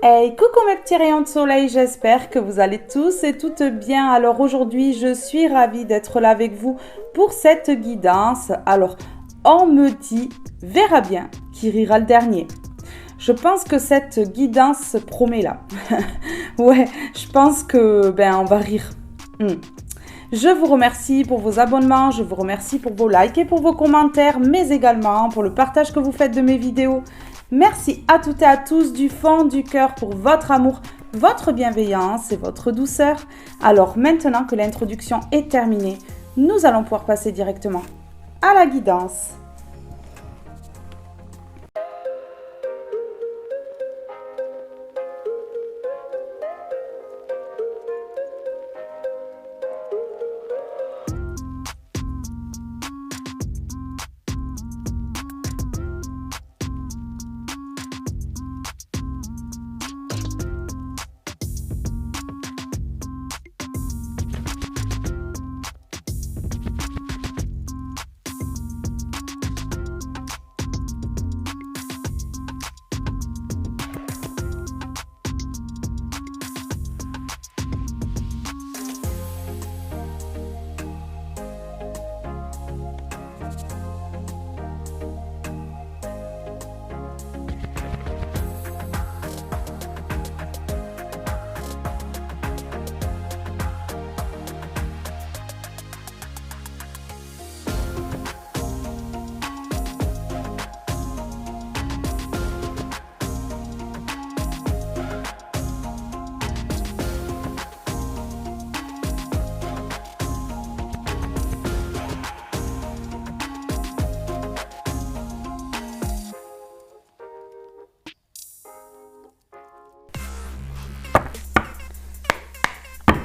Hey, coucou mes petits rayons de soleil, j'espère que vous allez tous et toutes bien. Alors aujourd'hui, je suis ravie d'être là avec vous pour cette guidance. Alors, on me dit, verra bien qui rira le dernier. Je pense que cette guidance promet là. Ouais, je pense que, on va rire. Je vous remercie pour vos abonnements, je vous remercie pour vos likes et pour vos commentaires, mais également pour le partage que vous faites de mes vidéos. Merci à toutes et à tous du fond du cœur pour votre amour, votre bienveillance et votre douceur. Alors maintenant que l'introduction est terminée, nous allons pouvoir passer directement à la guidance.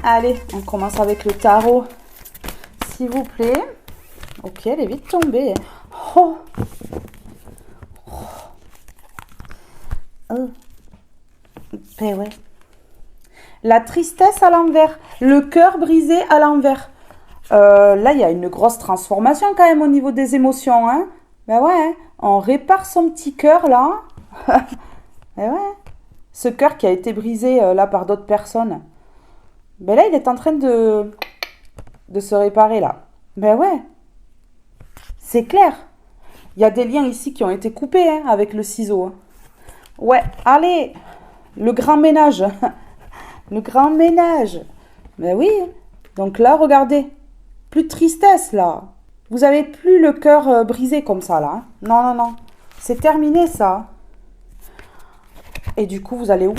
Allez, on commence avec le tarot, s'il vous plaît. Ok, elle est vite tombée. Oh. Oh. Ben ouais. La tristesse à l'envers, le cœur brisé à l'envers. Là, il y a une grosse transformation quand même au niveau des émotions. Hein. Ben ouais, hein. On répare son petit cœur là. Ben ouais. Ce cœur qui a été brisé là par d'autres personnes. Ben là, il est en train de se réparer là. Ben ouais, c'est clair. Il y a des liens ici qui ont été coupés hein, avec le ciseau. Ouais, allez, le grand ménage. Le grand ménage. Ben oui, donc là, regardez, plus de tristesse là. Vous avez plus le cœur brisé comme ça là. Hein. Non, non, non, c'est terminé ça. Et du coup, vous allez où?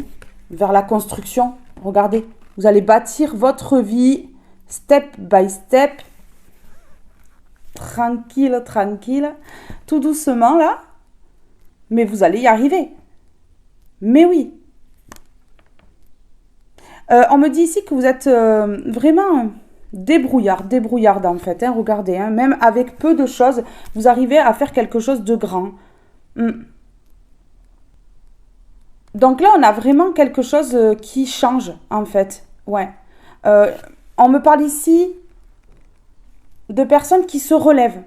Vers la construction. Regardez. Vous allez bâtir votre vie step by step, tranquille, tranquille, tout doucement là. Mais vous allez y arriver. Mais oui. On me dit ici que vous êtes vraiment débrouillarde en fait. Hein, regardez, hein, même avec peu de choses, vous arrivez à faire quelque chose de grand. Donc là, on a vraiment quelque chose qui change en fait. Ouais. On me parle ici de personnes qui se relèvent,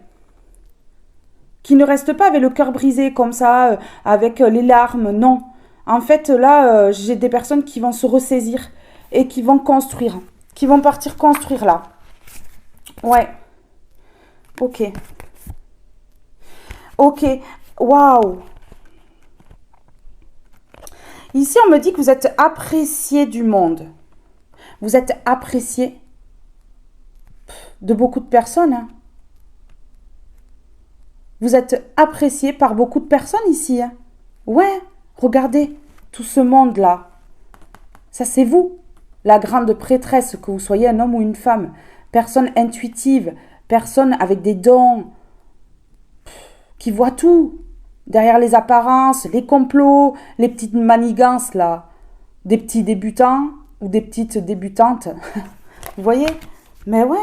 qui ne restent pas avec le cœur brisé comme ça, avec les larmes, non. En fait, là, j'ai des personnes qui vont se ressaisir et qui vont construire, qui vont partir construire là. Ouais. Ok. Ok. Waouh. Ici, on me dit que vous êtes apprécié du monde. Vous êtes apprécié de beaucoup de personnes. Hein. Vous êtes apprécié par beaucoup de personnes ici. Hein. Ouais, regardez, tout ce monde-là. Ça, c'est vous, la grande prêtresse, que vous soyez un homme ou une femme. Personne intuitive, personne avec des dons, qui voit tout. Derrière les apparences, les complots, les petites manigances, là. Des petits débutants ou des petites débutantes. Vous voyez? Mais ouais,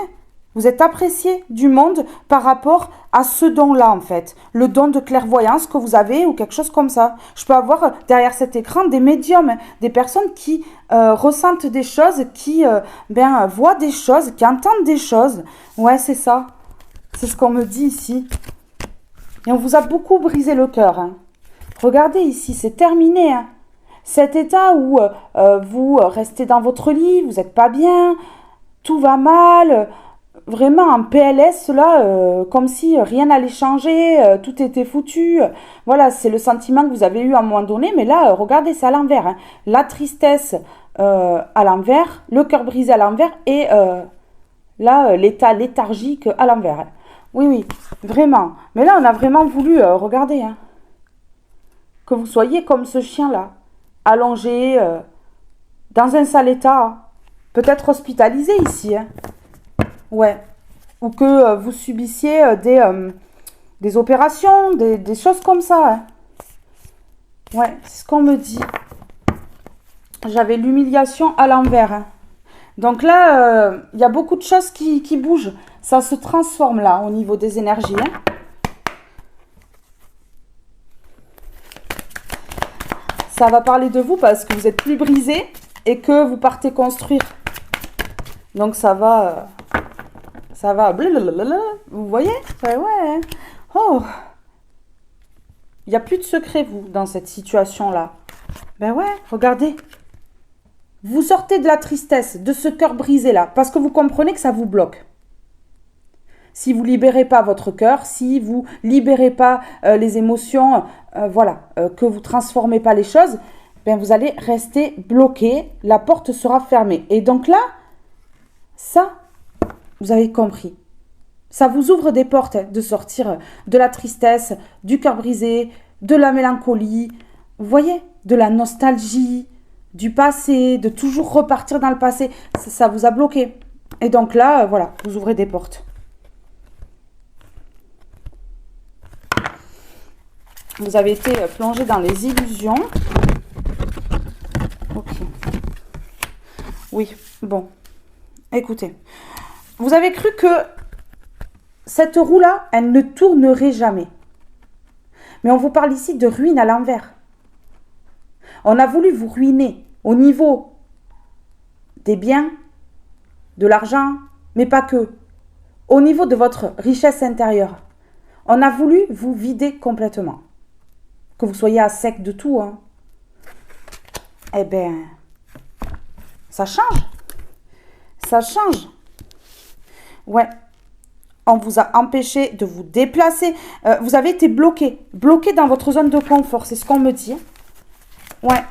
vous êtes apprécié du monde par rapport à ce don-là, en fait. Le don de clairvoyance que vous avez ou quelque chose comme ça. Je peux avoir derrière cet écran des médiums, des personnes qui ressentent des choses, qui voient des choses, qui entendent des choses. Ouais, c'est ça. C'est ce qu'on me dit ici. Et on vous a beaucoup brisé le cœur. Hein. Regardez ici, c'est terminé. Hein. Cet état où vous restez dans votre lit, vous n'êtes pas bien, tout va mal, vraiment un PLS là, comme si rien n'allait changer, tout était foutu. Voilà, c'est le sentiment que vous avez eu à un moment donné, mais là, regardez, c'est à l'envers. Hein. La tristesse à l'envers, le cœur brisé à l'envers et là, l'état léthargique à l'envers. Hein. Oui, oui, vraiment. Mais là, on a vraiment voulu, regarder, hein, que vous soyez comme ce chien-là, allongé, dans un sale état, hein. Peut-être hospitalisé ici. Hein. Ouais. Ou que vous subissiez des opérations, des choses comme ça. Hein. Ouais, c'est ce qu'on me dit. J'avais l'humiliation à l'envers. Hein. Donc là, il y a beaucoup de choses qui bougent. Ça se transforme là, au niveau des énergies. Hein. Ça va parler de vous parce que vous êtes plus brisé et que vous partez construire. Donc ça va... blablabla. Vous voyez? Ouais, ouais. Oh. Il n'y a plus de secret, vous, dans cette situation-là. Ben ouais, regardez. Vous sortez de la tristesse, de ce cœur brisé-là, parce que vous comprenez que ça vous bloque. Si vous libérez pas votre cœur, si vous libérez pas les émotions, voilà, que vous transformez pas les choses, ben vous allez rester bloqué, la porte sera fermée. Et donc là, ça, vous avez compris. Ça vous ouvre des portes de sortir de la tristesse, du cœur brisé, de la mélancolie, vous voyez, de la nostalgie, du passé, de toujours repartir dans le passé. Ça vous a bloqué. Et donc là, voilà, vous ouvrez des portes. Vous avez été plongé dans les illusions. Ok. Oui, bon. Écoutez. Vous avez cru que cette roue-là, elle ne tournerait jamais. Mais on vous parle ici de ruine à l'envers. On a voulu vous ruiner au niveau des biens, de l'argent, mais pas que. Au niveau de votre richesse intérieure. On a voulu vous vider complètement. Que vous soyez à sec de tout, hein. Eh bien, ça change. Ça change. Ouais. On vous a empêché de vous déplacer. Vous avez été bloqué. Bloqué dans votre zone de confort. C'est ce qu'on me dit. Ouais.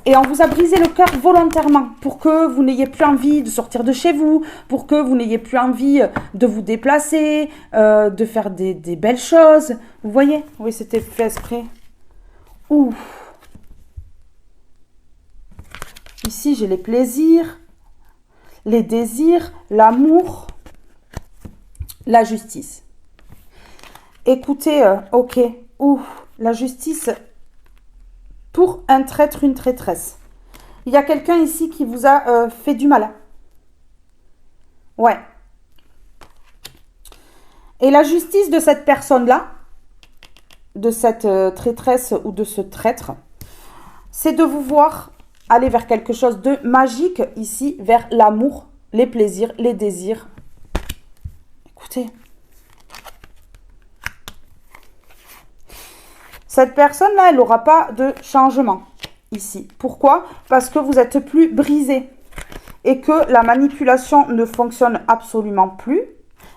Et on vous a brisé le cœur volontairement pour que vous n'ayez plus envie de sortir de chez vous, pour que vous n'ayez plus envie de vous déplacer, de faire des belles choses. Vous voyez? Oui, c'était fait exprès. Ouh. Ici, j'ai les plaisirs, les désirs, l'amour, la justice. Écoutez, ok. Ouh, la justice... Pour un traître, une traîtresse. Il y a quelqu'un ici qui vous a fait du mal. Ouais. Et la justice de cette personne-là, de cette traîtresse ou de ce traître, c'est de vous voir aller vers quelque chose de magique ici, vers l'amour, les plaisirs, les désirs. Écoutez. Cette personne-là, elle n'aura pas de changement ici. Pourquoi? Parce que vous êtes plus brisé et que la manipulation ne fonctionne absolument plus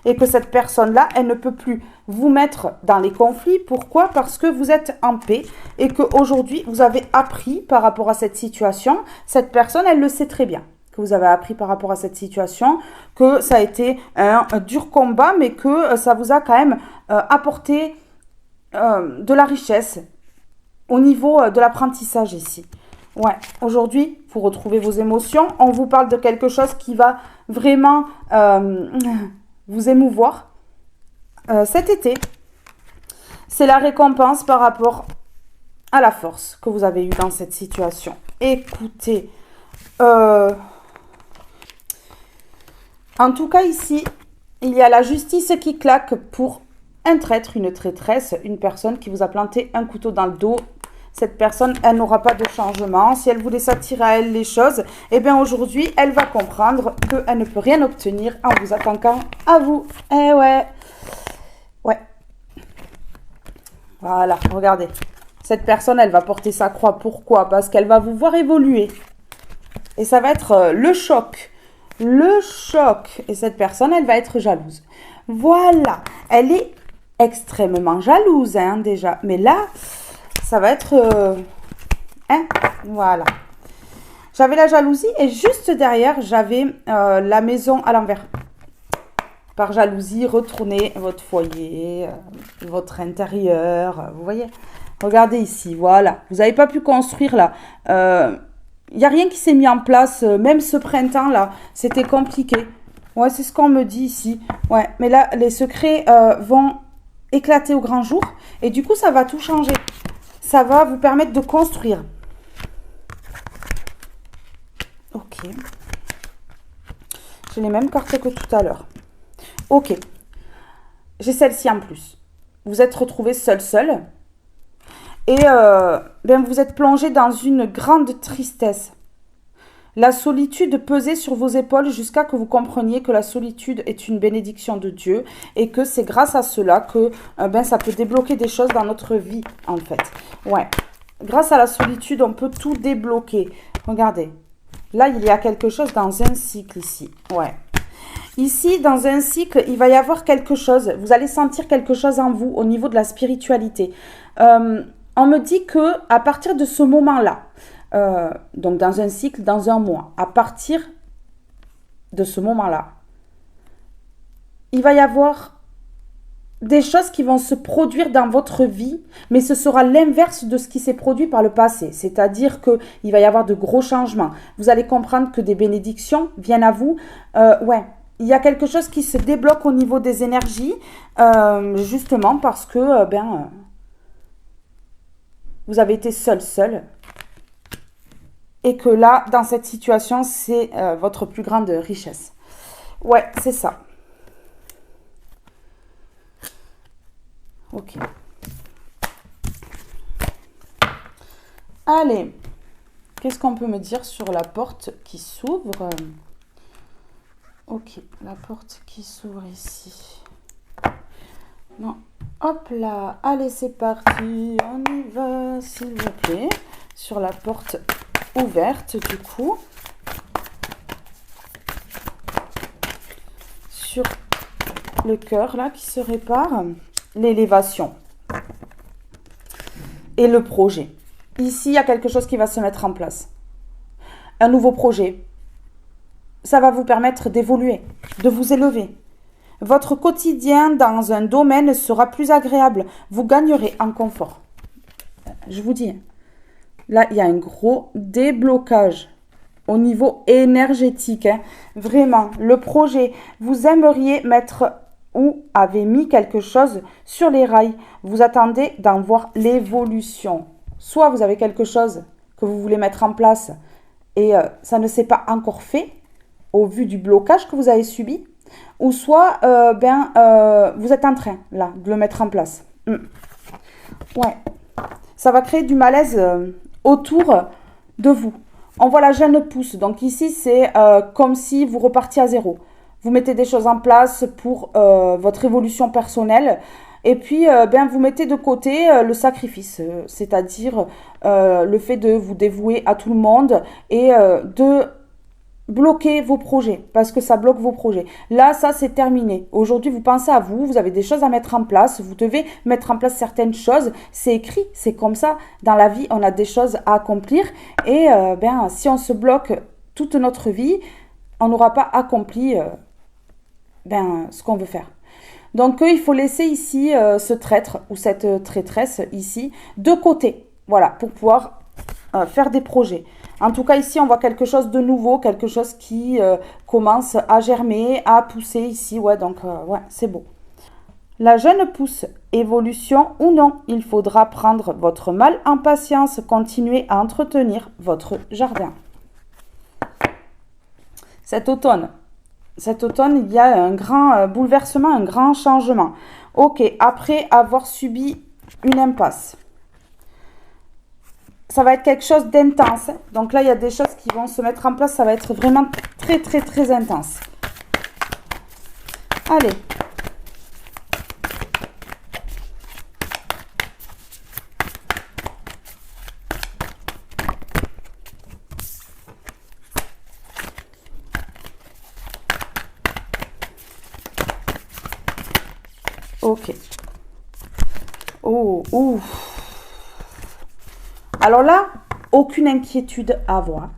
et que cette personne-là, elle ne peut plus vous mettre dans les conflits. Pourquoi? Parce que vous êtes en paix et qu'aujourd'hui, vous avez appris par rapport à cette situation. Cette personne, elle le sait très bien que vous avez appris par rapport à cette situation, que ça a été un dur combat, mais que ça vous a quand même apporté... de la richesse au niveau de l'apprentissage ici. Ouais, aujourd'hui, vous retrouvez vos émotions. On vous parle de quelque chose qui va vraiment vous émouvoir cet été. C'est la récompense par rapport à la force que vous avez eue dans cette situation. Écoutez, en tout cas ici, il y a la justice qui claque pour un traître, une traîtresse, une personne qui vous a planté un couteau dans le dos. Cette personne, elle n'aura pas de changement. Si elle voulait s'attirer à elle les choses, eh bien aujourd'hui, elle va comprendre qu'elle ne peut rien obtenir en vous attaquant à vous. Eh ouais. Ouais. Voilà, regardez. Cette personne, elle va porter sa croix. Pourquoi? Parce qu'elle va vous voir évoluer. Et ça va être le choc. Le choc. Et cette personne, elle va être jalouse. Voilà. Elle est extrêmement jalouse, hein, déjà. Mais là, ça va être... hein, voilà. J'avais la jalousie et juste derrière, j'avais la maison à l'envers. Par jalousie, retournez votre foyer, votre intérieur, vous voyez. Regardez ici, voilà. Vous n'avez pas pu construire là. Il n'y a rien qui s'est mis en place, même ce printemps-là, c'était compliqué. Ouais, c'est ce qu'on me dit ici. Ouais, mais là, les secrets vont éclater au grand jour. Et du coup, ça va tout changer. Ça va vous permettre de construire. Ok. J'ai les mêmes cartes que tout à l'heure. Ok. J'ai celle-ci en plus. Vous êtes retrouvé seul. Et ben vous êtes plongé dans une grande tristesse. La solitude pesait sur vos épaules jusqu'à que vous compreniez que la solitude est une bénédiction de Dieu et que c'est grâce à cela que ben, ça peut débloquer des choses dans notre vie, en fait. Ouais. Grâce à la solitude, on peut tout débloquer. Regardez. Là, il y a quelque chose dans un cycle ici. Ouais. Ici, dans un cycle, il va y avoir quelque chose. Vous allez sentir quelque chose en vous au niveau de la spiritualité. On me dit que à partir de ce moment-là, donc dans un cycle, dans un mois, à partir de ce moment-là, il va y avoir des choses qui vont se produire dans votre vie, mais ce sera l'inverse de ce qui s'est produit par le passé. C'est-à-dire qu'il va y avoir de gros changements. Vous allez comprendre que des bénédictions viennent à vous. Ouais, il y a quelque chose qui se débloque au niveau des énergies, justement parce que vous avez été seul. Et que là, dans cette situation, c'est votre plus grande richesse. Ouais, c'est ça. Ok. Allez. Qu'est-ce qu'on peut me dire sur la porte qui s'ouvre? Ok, la porte qui s'ouvre ici. Non. Hop là. Allez, c'est parti. On y va, s'il vous plaît. Sur la porte ouverte, du coup. Sur le cœur, là, qui se répare. L'élévation. Et le projet. Ici, il y a quelque chose qui va se mettre en place. Un nouveau projet. Ça va vous permettre d'évoluer, de vous élever. Votre quotidien dans un domaine sera plus agréable. Vous gagnerez en confort. Je vous dis, là, il y a un gros déblocage au niveau énergétique. Hein. Vraiment, le projet, vous aimeriez mettre ou avez mis quelque chose sur les rails. Vous attendez d'en voir l'évolution. Soit vous avez quelque chose que vous voulez mettre en place et ça ne s'est pas encore fait au vu du blocage que vous avez subi. Ou soit vous êtes en train là de le mettre en place. Ouais. Ça va créer du malaise autour de vous. On voit la jeune pousse. Donc ici, c'est comme si vous repartiez à zéro. Vous mettez des choses en place pour votre évolution personnelle. Et puis, vous mettez de côté le sacrifice. C'est-à-dire le fait de vous dévouer à tout le monde et de bloquer vos projets. Parce que ça bloque vos projets. Là, ça, c'est terminé. Aujourd'hui, vous pensez à vous. Vous avez des choses à mettre en place. Vous devez mettre en place certaines choses. C'est écrit. C'est comme ça. Dans la vie, on a des choses à accomplir. Et si on se bloque toute notre vie, on n'aura pas accompli ce qu'on veut faire. Donc, il faut laisser ici ce traître ou cette traîtresse ici de côté. Voilà, pour pouvoir faire des projets. En tout cas, ici, on voit quelque chose de nouveau, quelque chose qui commence à germer, à pousser ici. Ouais, donc, c'est beau. La jeune pousse, évolution ou non, il faudra prendre votre mal en patience, continuer à entretenir votre jardin. Cet automne, il y a un grand bouleversement, un grand changement. Ok, après avoir subi une impasse. Ça va être quelque chose d'intense. Donc là, il y a des choses qui vont se mettre en place. Ça va être vraiment très, très, très intense. Allez. Ok. Oh, ouf. Alors là, aucune inquiétude à avoir.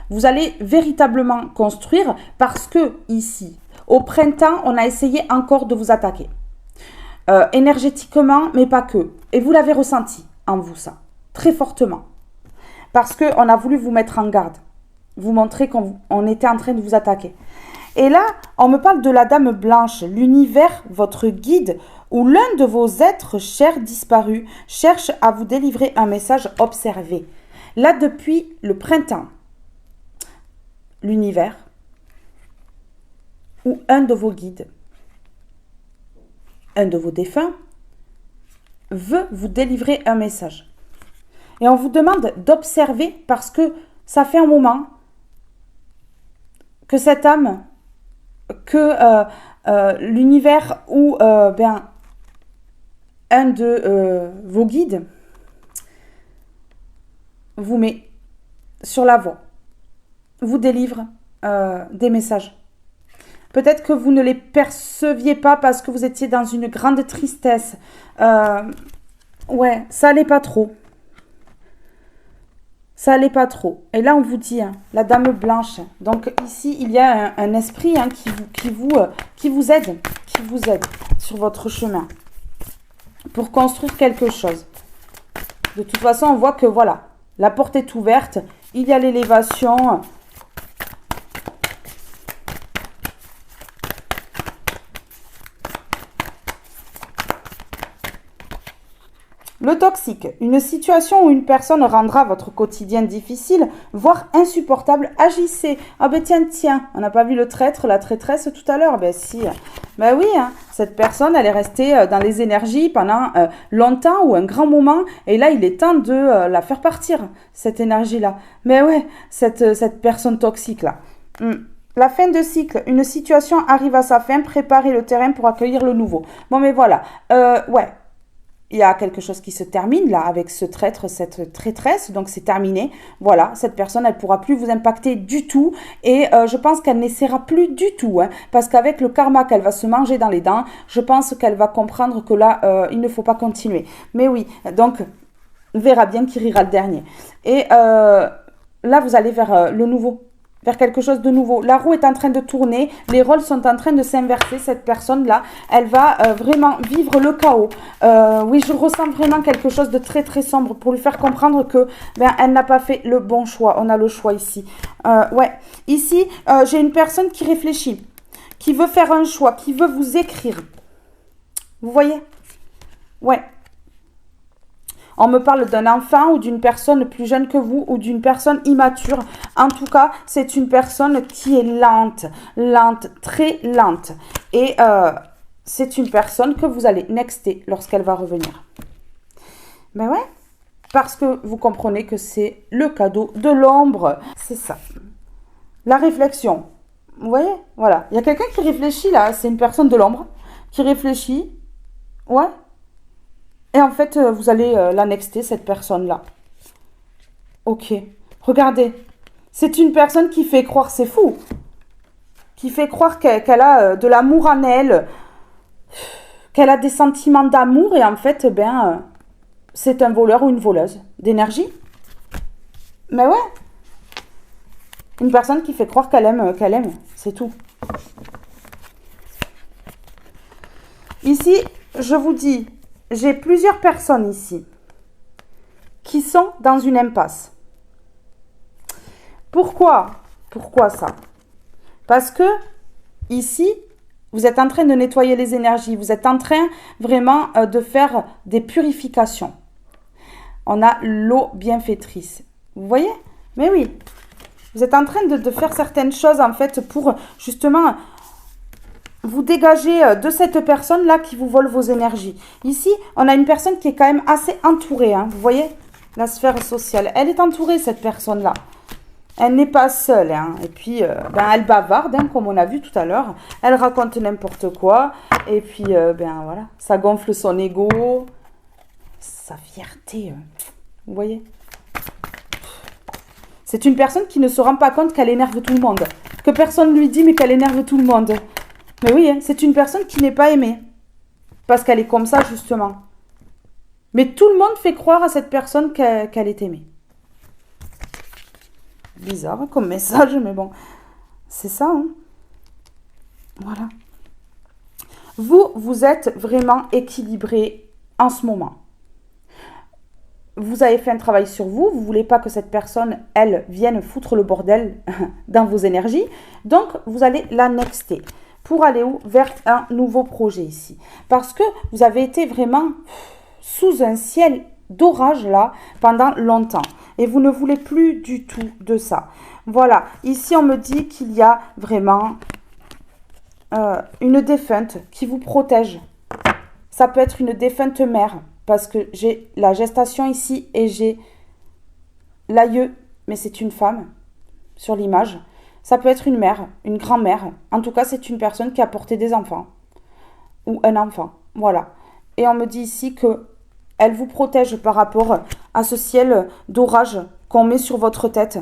Vous allez véritablement construire parce que ici, au printemps, on a essayé encore de vous attaquer. Énergétiquement, mais pas que. Et vous l'avez ressenti en vous, ça. Très fortement. Parce qu'on a voulu vous mettre en garde. Vous montrer qu'on était en train de vous attaquer. Et là, on me parle de la dame blanche, l'univers, votre guide, où l'un de vos êtres chers disparus cherche à vous délivrer un message observé. Là, depuis le printemps, l'univers, ou un de vos guides, un de vos défunts, veut vous délivrer un message. Et on vous demande d'observer parce que ça fait un moment que cette âme, que l'univers ou un de vos guides vous met sur la voie, vous délivre des messages. Peut-être que vous ne les perceviez pas parce que vous étiez dans une grande tristesse. Ouais, ça allait pas trop. Ça allait pas trop. Et là, on vous dit, hein, la dame blanche. Donc ici, il y a un esprit hein, qui vous aide sur votre chemin pour construire quelque chose. De toute façon, on voit que voilà, la porte est ouverte. Il y a l'élévation. Le toxique, une situation où une personne rendra votre quotidien difficile, voire insupportable. Agissez. Ah ben tiens, on n'a pas vu le traître, la traîtresse tout à l'heure. Ben si. Ben oui, hein, cette personne, elle est restée dans les énergies pendant longtemps ou un grand moment. Et là, il est temps de la faire partir, cette énergie-là. Mais ouais, cette personne toxique-là. La fin de cycle, une situation arrive à sa fin, préparez le terrain pour accueillir le nouveau. Bon, mais voilà. Ouais. Il y a quelque chose qui se termine là avec ce traître, cette traîtresse, donc c'est terminé. Voilà, cette personne, elle ne pourra plus vous impacter du tout et je pense qu'elle n'essaiera plus du tout, hein, parce qu'avec le karma qu'elle va se manger dans les dents, je pense qu'elle va comprendre que là, il ne faut pas continuer. Mais oui, donc, on verra bien qui rira le dernier. Et là, vous allez vers le nouveau. Vers quelque chose de nouveau. La roue est en train de tourner, les rôles sont en train de s'inverser. Cette personne-là, elle va vraiment vivre le chaos. Oui, je ressens vraiment quelque chose de très très sombre pour lui faire comprendre que elle n'a pas fait le bon choix. On a le choix ici. Ouais, ici, j'ai une personne qui réfléchit, qui veut faire un choix, qui veut vous écrire. Vous voyez? Ouais. On me parle d'un enfant ou d'une personne plus jeune que vous ou d'une personne immature. En tout cas, c'est une personne qui est lente, très lente. Et c'est une personne que vous allez nexter lorsqu'elle va revenir. Ben ouais, parce que vous comprenez que c'est le cadeau de l'ombre. C'est ça. La réflexion. Vous voyez? Voilà. Il y a quelqu'un qui réfléchit là. C'est une personne de l'ombre qui réfléchit. Ouais. Et en fait, vous allez l'annexter, cette personne-là. Ok. Regardez. C'est une personne qui fait croire, c'est fou. Qui fait croire qu'elle a de l'amour en elle. Qu'elle a des sentiments d'amour. Et en fait, c'est un voleur ou une voleuse d'énergie. Mais ouais. Une personne qui fait croire qu'elle aime. C'est tout. Ici, je vous dis... J'ai plusieurs personnes ici qui sont dans une impasse. Pourquoi ça? Parce que ici, vous êtes en train de nettoyer les énergies. Vous êtes en train vraiment de faire des purifications. On a l'eau bienfaitrice. Vous voyez? Mais oui. Vous êtes en train de faire certaines choses en fait pour justement... vous dégagez de cette personne-là qui vous vole vos énergies. Ici, on a une personne qui est quand même assez entourée. Hein, vous voyez? La sphère sociale. Elle est entourée, cette personne-là. Elle n'est pas seule. Hein. Et puis, elle bavarde, hein, comme on a vu tout à l'heure. Elle raconte n'importe quoi. Et puis, voilà. Ça gonfle son ego. Sa fierté. Vous voyez? C'est une personne qui ne se rend pas compte qu'elle énerve tout le monde. Que personne ne lui dit, mais qu'elle énerve tout le monde. Mais oui, hein, c'est une personne qui n'est pas aimée. Parce qu'elle est comme ça, justement. Mais tout le monde fait croire à cette personne qu'elle est aimée. Bizarre comme message, mais bon. C'est ça, hein. Voilà. Vous êtes vraiment équilibré en ce moment. Vous avez fait un travail sur vous. Vous ne voulez pas que cette personne, elle, vienne foutre le bordel dans vos énergies. Donc, vous allez la nexter. Pour aller où? Vers un nouveau projet ici. Parce que vous avez été vraiment sous un ciel d'orage là pendant longtemps. Et vous ne voulez plus du tout de ça. Voilà. Ici, on me dit qu'il y a vraiment une défunte qui vous protège. Ça peut être une défunte mère. Parce que j'ai la gestation ici et j'ai l'aïeux. Mais c'est une femme sur l'image. Ça peut être une mère, une grand-mère. En tout cas, c'est une personne qui a porté des enfants. Ou un enfant. Voilà. Et on me dit ici que elle vous protège par rapport à ce ciel d'orage qu'on met sur votre tête.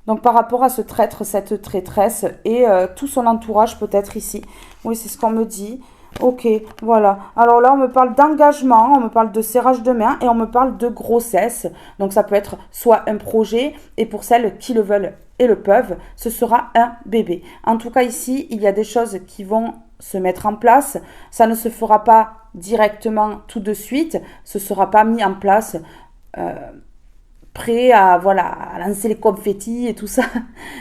Donc, par rapport à ce traître, cette traîtresse et tout son entourage peut-être ici. Oui, c'est ce qu'on me dit. Ok, voilà. Alors là, on me parle d'engagement, on me parle de serrage de main et on me parle de grossesse. Donc, ça peut être soit un projet et pour celles qui le veulent et le peuvent, ce sera un bébé. En tout cas, ici, il y a des choses qui vont se mettre en place. Ça ne se fera pas directement tout de suite. Ce ne sera pas mis en place prêt à, voilà, à lancer les confettis et tout ça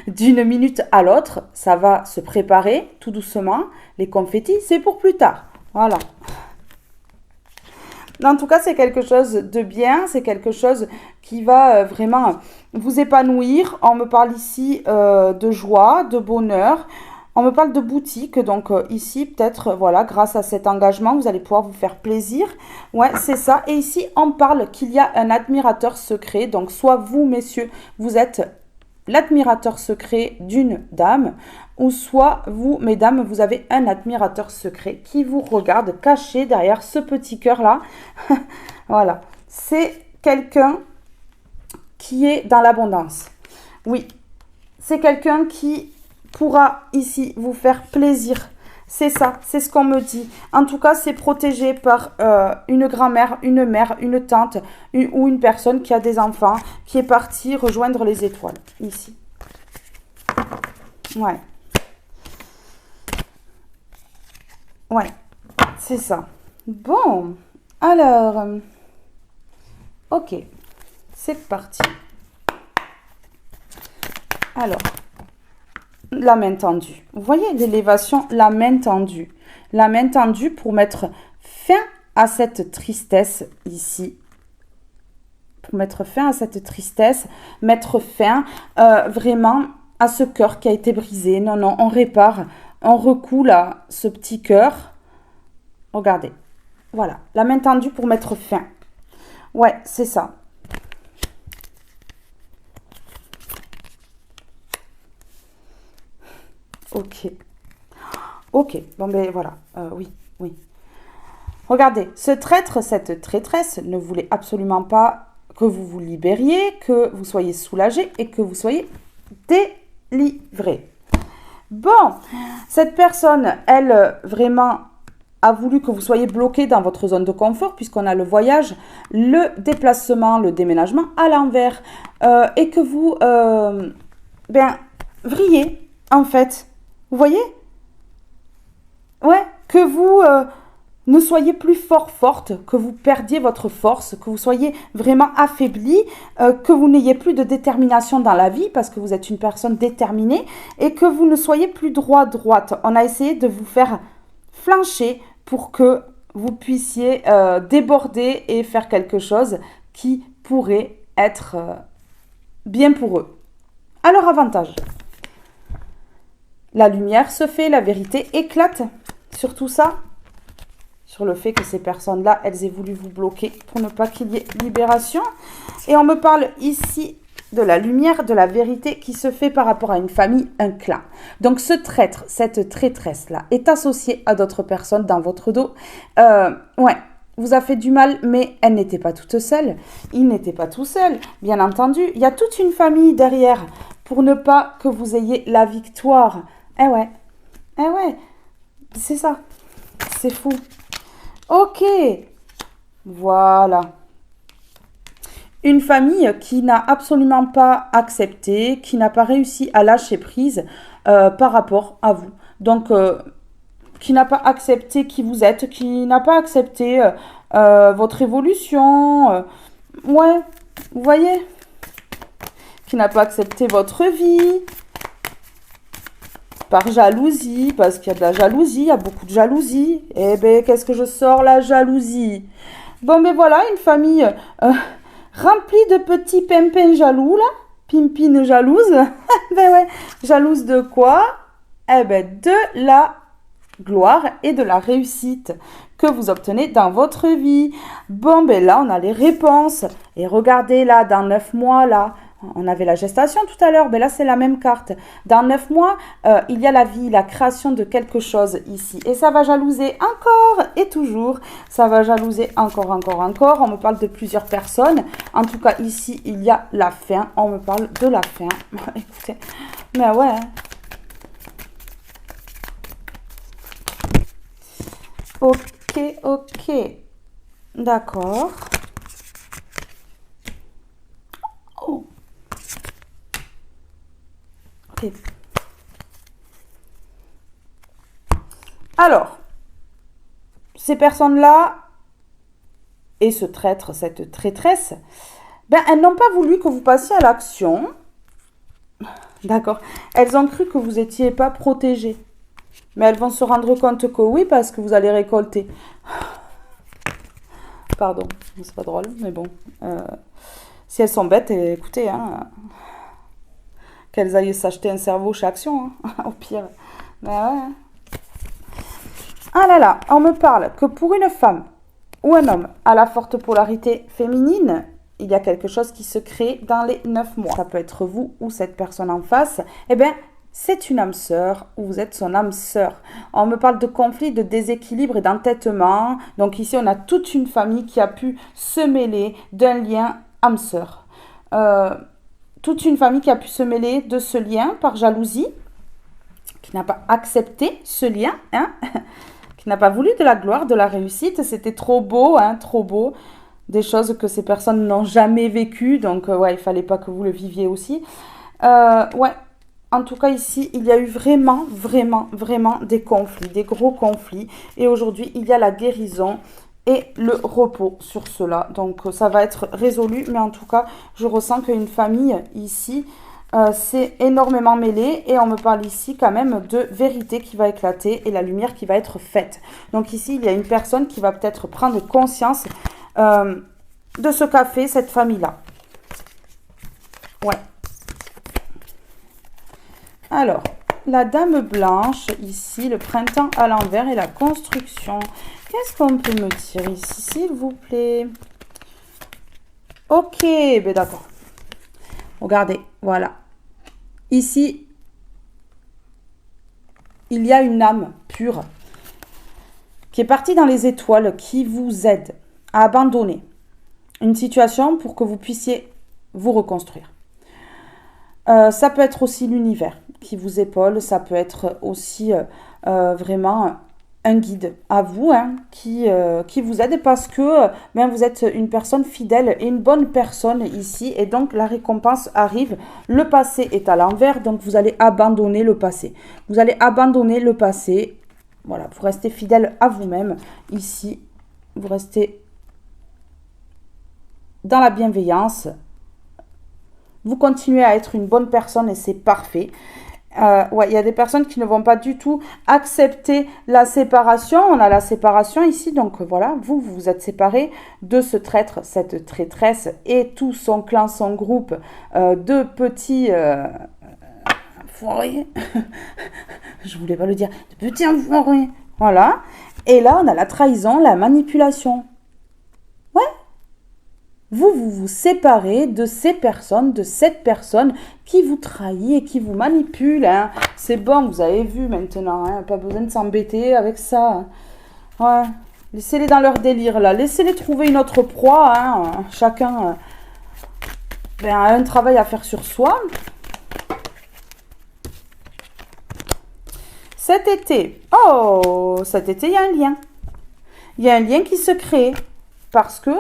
d'une minute à l'autre. Ça va se préparer tout doucement. Les confettis, c'est pour plus tard. Voilà. En tout cas, c'est quelque chose de bien. C'est quelque chose qui va vraiment vous épanouir. On me parle ici de joie, de bonheur. On me parle de boutique, donc ici, peut-être, voilà, grâce à cet engagement, vous allez pouvoir vous faire plaisir. Ouais, c'est ça. Et ici, on parle qu'il y a un admirateur secret. Donc, soit vous, messieurs, vous êtes l'admirateur secret d'une dame, ou soit vous, mesdames, vous avez un admirateur secret qui vous regarde caché derrière ce petit cœur-là. Voilà. C'est quelqu'un qui est dans l'abondance. Oui, c'est quelqu'un qui pourra ici vous faire plaisir. C'est ça, c'est ce qu'on me dit. En tout cas, c'est protégé par une grand-mère, une mère, une tante ou une personne qui a des enfants, qui est partie rejoindre les étoiles, ici. Ouais. Ouais, c'est ça. Bon, alors, ok, c'est parti. Alors, la main tendue. Vous voyez l'élévation, la main tendue. La main tendue pour mettre fin à cette tristesse ici. Pour mettre fin à cette tristesse, mettre fin vraiment à ce cœur qui a été brisé. Non, non, on répare, on recoule à ce petit cœur. Regardez. Voilà, la main tendue pour mettre fin. Ouais, c'est ça. Ok. Ok, bon ben voilà, oui, oui. Regardez, ce traître, cette traîtresse ne voulait absolument pas que vous vous libériez, que vous soyez soulagé et que vous soyez délivré. Bon, cette personne, elle, vraiment a voulu que vous soyez bloqué dans votre zone de confort puisqu'on a le voyage, le déplacement, le déménagement à l'envers et que vous, vrillez en fait. Vous voyez? Ouais, que vous ne soyez plus forte, que vous perdiez votre force, que vous soyez vraiment affaibli, que vous n'ayez plus de détermination dans la vie parce que vous êtes une personne déterminée et que vous ne soyez plus droite. On a essayé de vous faire flancher pour que vous puissiez déborder et faire quelque chose qui pourrait être bien pour eux. À leur avantage. La lumière se fait, la vérité éclate sur tout ça, sur le fait que ces personnes-là, elles aient voulu vous bloquer pour ne pas qu'il y ait libération. Et on me parle ici de la lumière, de la vérité qui se fait par rapport à une famille, un clan. Donc ce traître, cette traîtresse-là, est associée à d'autres personnes dans votre dos. Ouais, vous a fait du mal, mais elle n'était pas toute seule. Il n'était pas tout seul, bien entendu. Il y a toute une famille derrière pour ne pas que vous ayez la victoire. Eh ouais, c'est ça, c'est fou. Ok, voilà. Une famille qui n'a absolument pas accepté, qui n'a pas réussi à lâcher prise par rapport à vous. Donc, qui n'a pas accepté qui vous êtes, qui n'a pas accepté votre évolution. Ouais, vous voyez, qui n'a pas accepté votre vie par jalousie, parce qu'il y a de la jalousie, il y a beaucoup de jalousie. Eh ben, qu'est-ce que je sors, la jalousie? Bon, ben voilà, une famille remplie de petits pimpins jaloux, là. Pimpines jalouses. Ben ouais, jalouse de quoi? Eh ben, de la gloire et de la réussite que vous obtenez dans votre vie. Bon, ben là, on a les réponses. Et regardez là, dans 9 mois, là, on avait la gestation tout à l'heure, mais là, c'est la même carte. Dans 9 mois, il y a la vie, la création de quelque chose ici. Et ça va jalouser encore et toujours. Ça va jalouser encore, encore, encore. On me parle de plusieurs personnes. En tout cas, ici, il y a la fin. On me parle de la fin. Écoutez, mais ouais. Ok, ok. D'accord. Oh. Ok. Alors, ces personnes-là et ce traître, cette traîtresse, ben, elles n'ont pas voulu que vous passiez à l'action. D'accord. Elles ont cru que vous n'étiez pas protégé. Mais elles vont se rendre compte que oui, parce que vous allez récolter. Pardon, c'est pas drôle, mais bon. Si elles sont bêtes, écoutez, hein, qu'elles aillent s'acheter un cerveau chez Action, hein, au pire. Mais ouais. Ah là là, on me parle que pour une femme ou un homme à la forte polarité féminine, il y a quelque chose qui se crée dans les 9 mois. Ça peut être vous ou cette personne en face. Eh bien, c'est une âme sœur ou vous êtes son âme sœur. On me parle de conflits, de déséquilibre et d'entêtement. Donc ici, on a toute une famille qui a pu se mêler d'un lien âme sœur. Toute une famille qui a pu se mêler de ce lien par jalousie, qui n'a pas accepté ce lien, hein, qui n'a pas voulu de la gloire, de la réussite. C'était trop beau, hein, trop beau. Des choses que ces personnes n'ont jamais vécues. Donc, ouais, il fallait pas que vous le viviez aussi. Ouais. En tout cas, ici, il y a eu vraiment, vraiment, vraiment des conflits, des gros conflits. Et aujourd'hui, il y a la guérison et le repos sur cela. Donc, ça va être résolu. Mais en tout cas, je ressens qu'une famille ici s'est énormément mêlée. Et on me parle ici quand même de vérité qui va éclater et la lumière qui va être faite. Donc ici, il y a une personne qui va peut-être prendre conscience de ce qu'a fait cette famille-là. Ouais. Alors, la dame blanche, ici, le printemps à l'envers et la construction. Qu'est-ce qu'on peut me dire ici, s'il vous plaît? Ok, ben d'accord. Regardez, voilà. Ici, il y a une âme pure qui est partie dans les étoiles, qui vous aide à abandonner une situation pour que vous puissiez vous reconstruire. Ça peut être aussi l'univers qui vous épaule, ça peut être aussi vraiment un guide à vous, hein, qui vous aide parce que ben, vous êtes une personne fidèle et une bonne personne ici, et donc la récompense arrive. Le passé est à l'envers, donc vous allez abandonner le passé. Vous allez abandonner le passé, voilà, vous restez fidèle à vous-même. Ici, vous restez dans la bienveillance. Vous continuez à être une bonne personne et c'est parfait. Ouais, il y a des personnes qui ne vont pas du tout accepter la séparation. On a la séparation ici, donc voilà, vous vous êtes séparés de ce traître, cette traîtresse et tout son clan, son groupe de petits enfoirés. Je voulais pas le dire, de petits enfoirés. Voilà. Et là, on a la trahison, la manipulation. Ouais. Vous séparez de ces personnes, de cette personne qui vous trahit et qui vous manipule. Hein. C'est bon, vous avez vu maintenant. Hein. Pas besoin de s'embêter avec ça. Ouais. Laissez-les dans leur délire, là. Laissez-les trouver une autre proie. Hein. Chacun a un travail à faire sur soi. Cet été, il y a un lien. Il y a un lien qui se crée parce que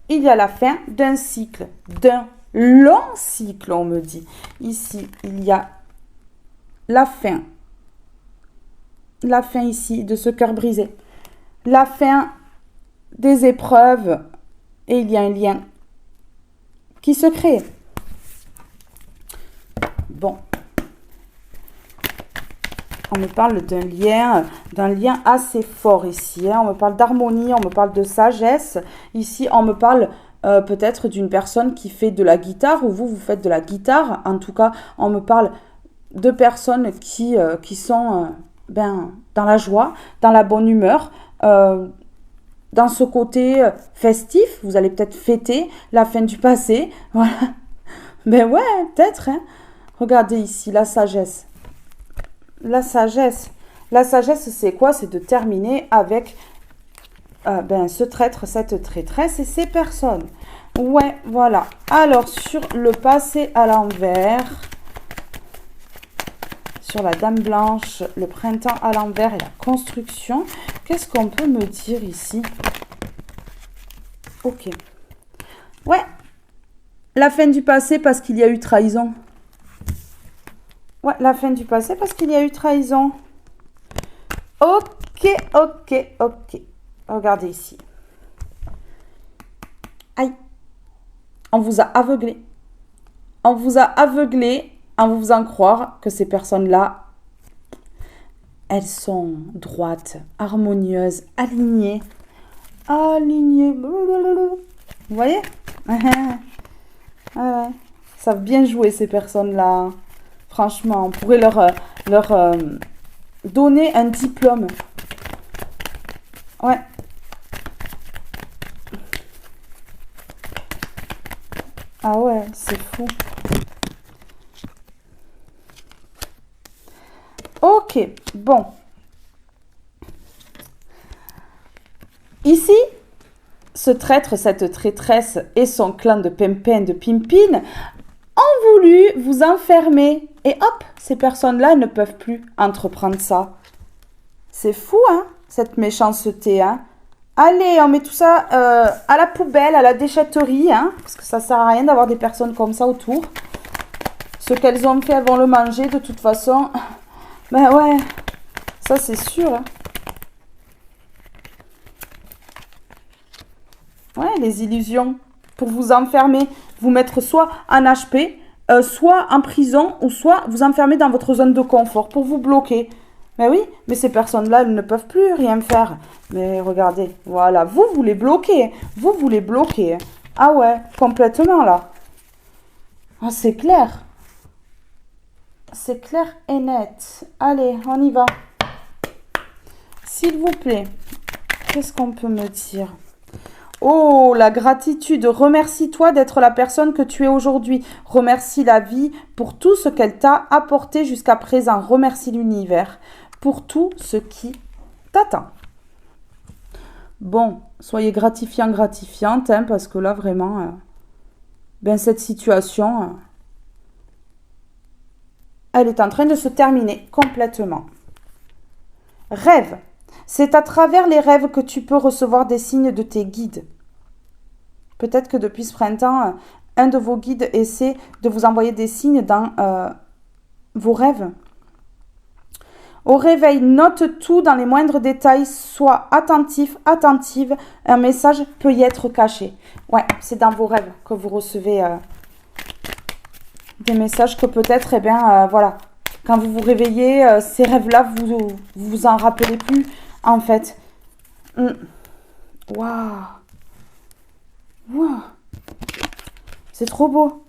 il y a la fin d'un cycle, d'un long cycle, on me dit. Ici, il y a la fin ici de ce cœur brisé, la fin des épreuves, et il y a un lien qui se crée. Bon. On me parle d'un lien assez fort ici. Hein. On me parle d'harmonie, on me parle de sagesse. Ici, on me parle peut-être d'une personne qui fait de la guitare, ou vous faites de la guitare. En tout cas, on me parle de personnes qui sont dans la joie, dans la bonne humeur, dans ce côté festif. Vous allez peut-être fêter la fin du passé. Voilà. Ben ouais, peut-être. Hein. Regardez ici, la sagesse. La sagesse. La sagesse, c'est quoi? C'est de terminer avec ce traître, cette traîtresse et ces personnes. Ouais, voilà. Alors, sur le passé à l'envers, sur la dame blanche, le printemps à l'envers et la construction, qu'est-ce qu'on peut me dire ici? Ok. Ouais. La fin du passé parce qu'il y a eu trahison. Ouais, la fin du passé parce qu'il y a eu trahison. Ok, ok, ok. Regardez ici. Aïe. On vous a aveuglé. On vous a aveuglé en vous faisant croire que ces personnes-là, elles sont droites, harmonieuses, alignées. Alignées. Vous voyez? Ouais. Ça va bien jouer ces personnes-là. Franchement, on pourrait leur donner un diplôme. Ouais. Ah ouais, c'est fou. Ok, bon. Ici, ce traître, cette traîtresse et son clan de pimpins, de pimpines ont voulu vous enfermer. Et hop, ces personnes-là ne peuvent plus entreprendre ça. C'est fou, hein, cette méchanceté, hein. Allez, on met tout ça à la poubelle, à la déchetterie, hein, parce que ça sert à rien d'avoir des personnes comme ça autour. Ce qu'elles ont fait, elles vont le manger de toute façon. Ben ouais, ça c'est sûr. Hein. Ouais, les illusions pour vous enfermer, vous mettre soit en HP, soit en prison, ou soit vous enfermer dans votre zone de confort pour vous bloquer. Mais oui, mais ces personnes-là, elles ne peuvent plus rien faire. Mais regardez, voilà, vous les bloquez. Vous les bloquez. Ah ouais, complètement là. Ah, c'est clair. C'est clair et net. Allez, on y va. S'il vous plaît, qu'est-ce qu'on peut me dire? Oh, la gratitude. Remercie-toi d'être la personne que tu es aujourd'hui. Remercie la vie pour tout ce qu'elle t'a apporté jusqu'à présent. Remercie l'univers pour tout ce qui t'attend. Bon, soyez gratifiant, gratifiante, hein, parce que là, vraiment, cette situation, elle est en train de se terminer complètement. Rêve. C'est à travers les rêves que tu peux recevoir des signes de tes guides. Peut-être que depuis ce printemps, un de vos guides essaie de vous envoyer des signes dans vos rêves. Au réveil, note tout dans les moindres détails, sois attentif, attentive, un message peut y être caché. Ouais, c'est dans vos rêves que vous recevez des messages que peut-être, voilà, quand vous vous réveillez, ces rêves-là, vous en rappelez plus, en fait. Waouh. Wow. C'est trop beau.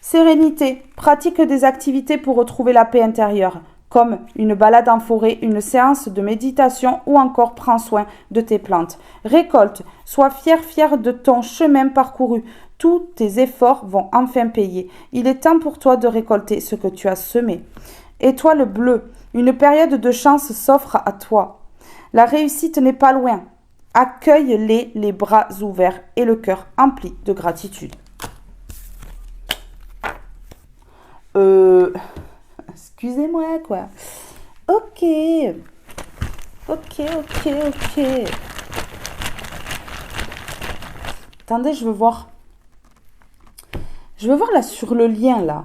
Sérénité. Pratique des activités pour retrouver la paix intérieure, comme une balade en forêt, une séance de méditation ou encore prends soin de tes plantes. Récolte. Sois fier de ton chemin parcouru. Tous tes efforts vont enfin payer. Il est temps pour toi de récolter ce que tu as semé. Étoile bleue. Une période de chance s'offre à toi. La réussite n'est pas loin. Accueille-les les bras ouverts et le cœur empli de gratitude. Excusez-moi, quoi. Ok. Ok, ok, ok. Attendez, je veux voir. Je veux voir là sur le lien là.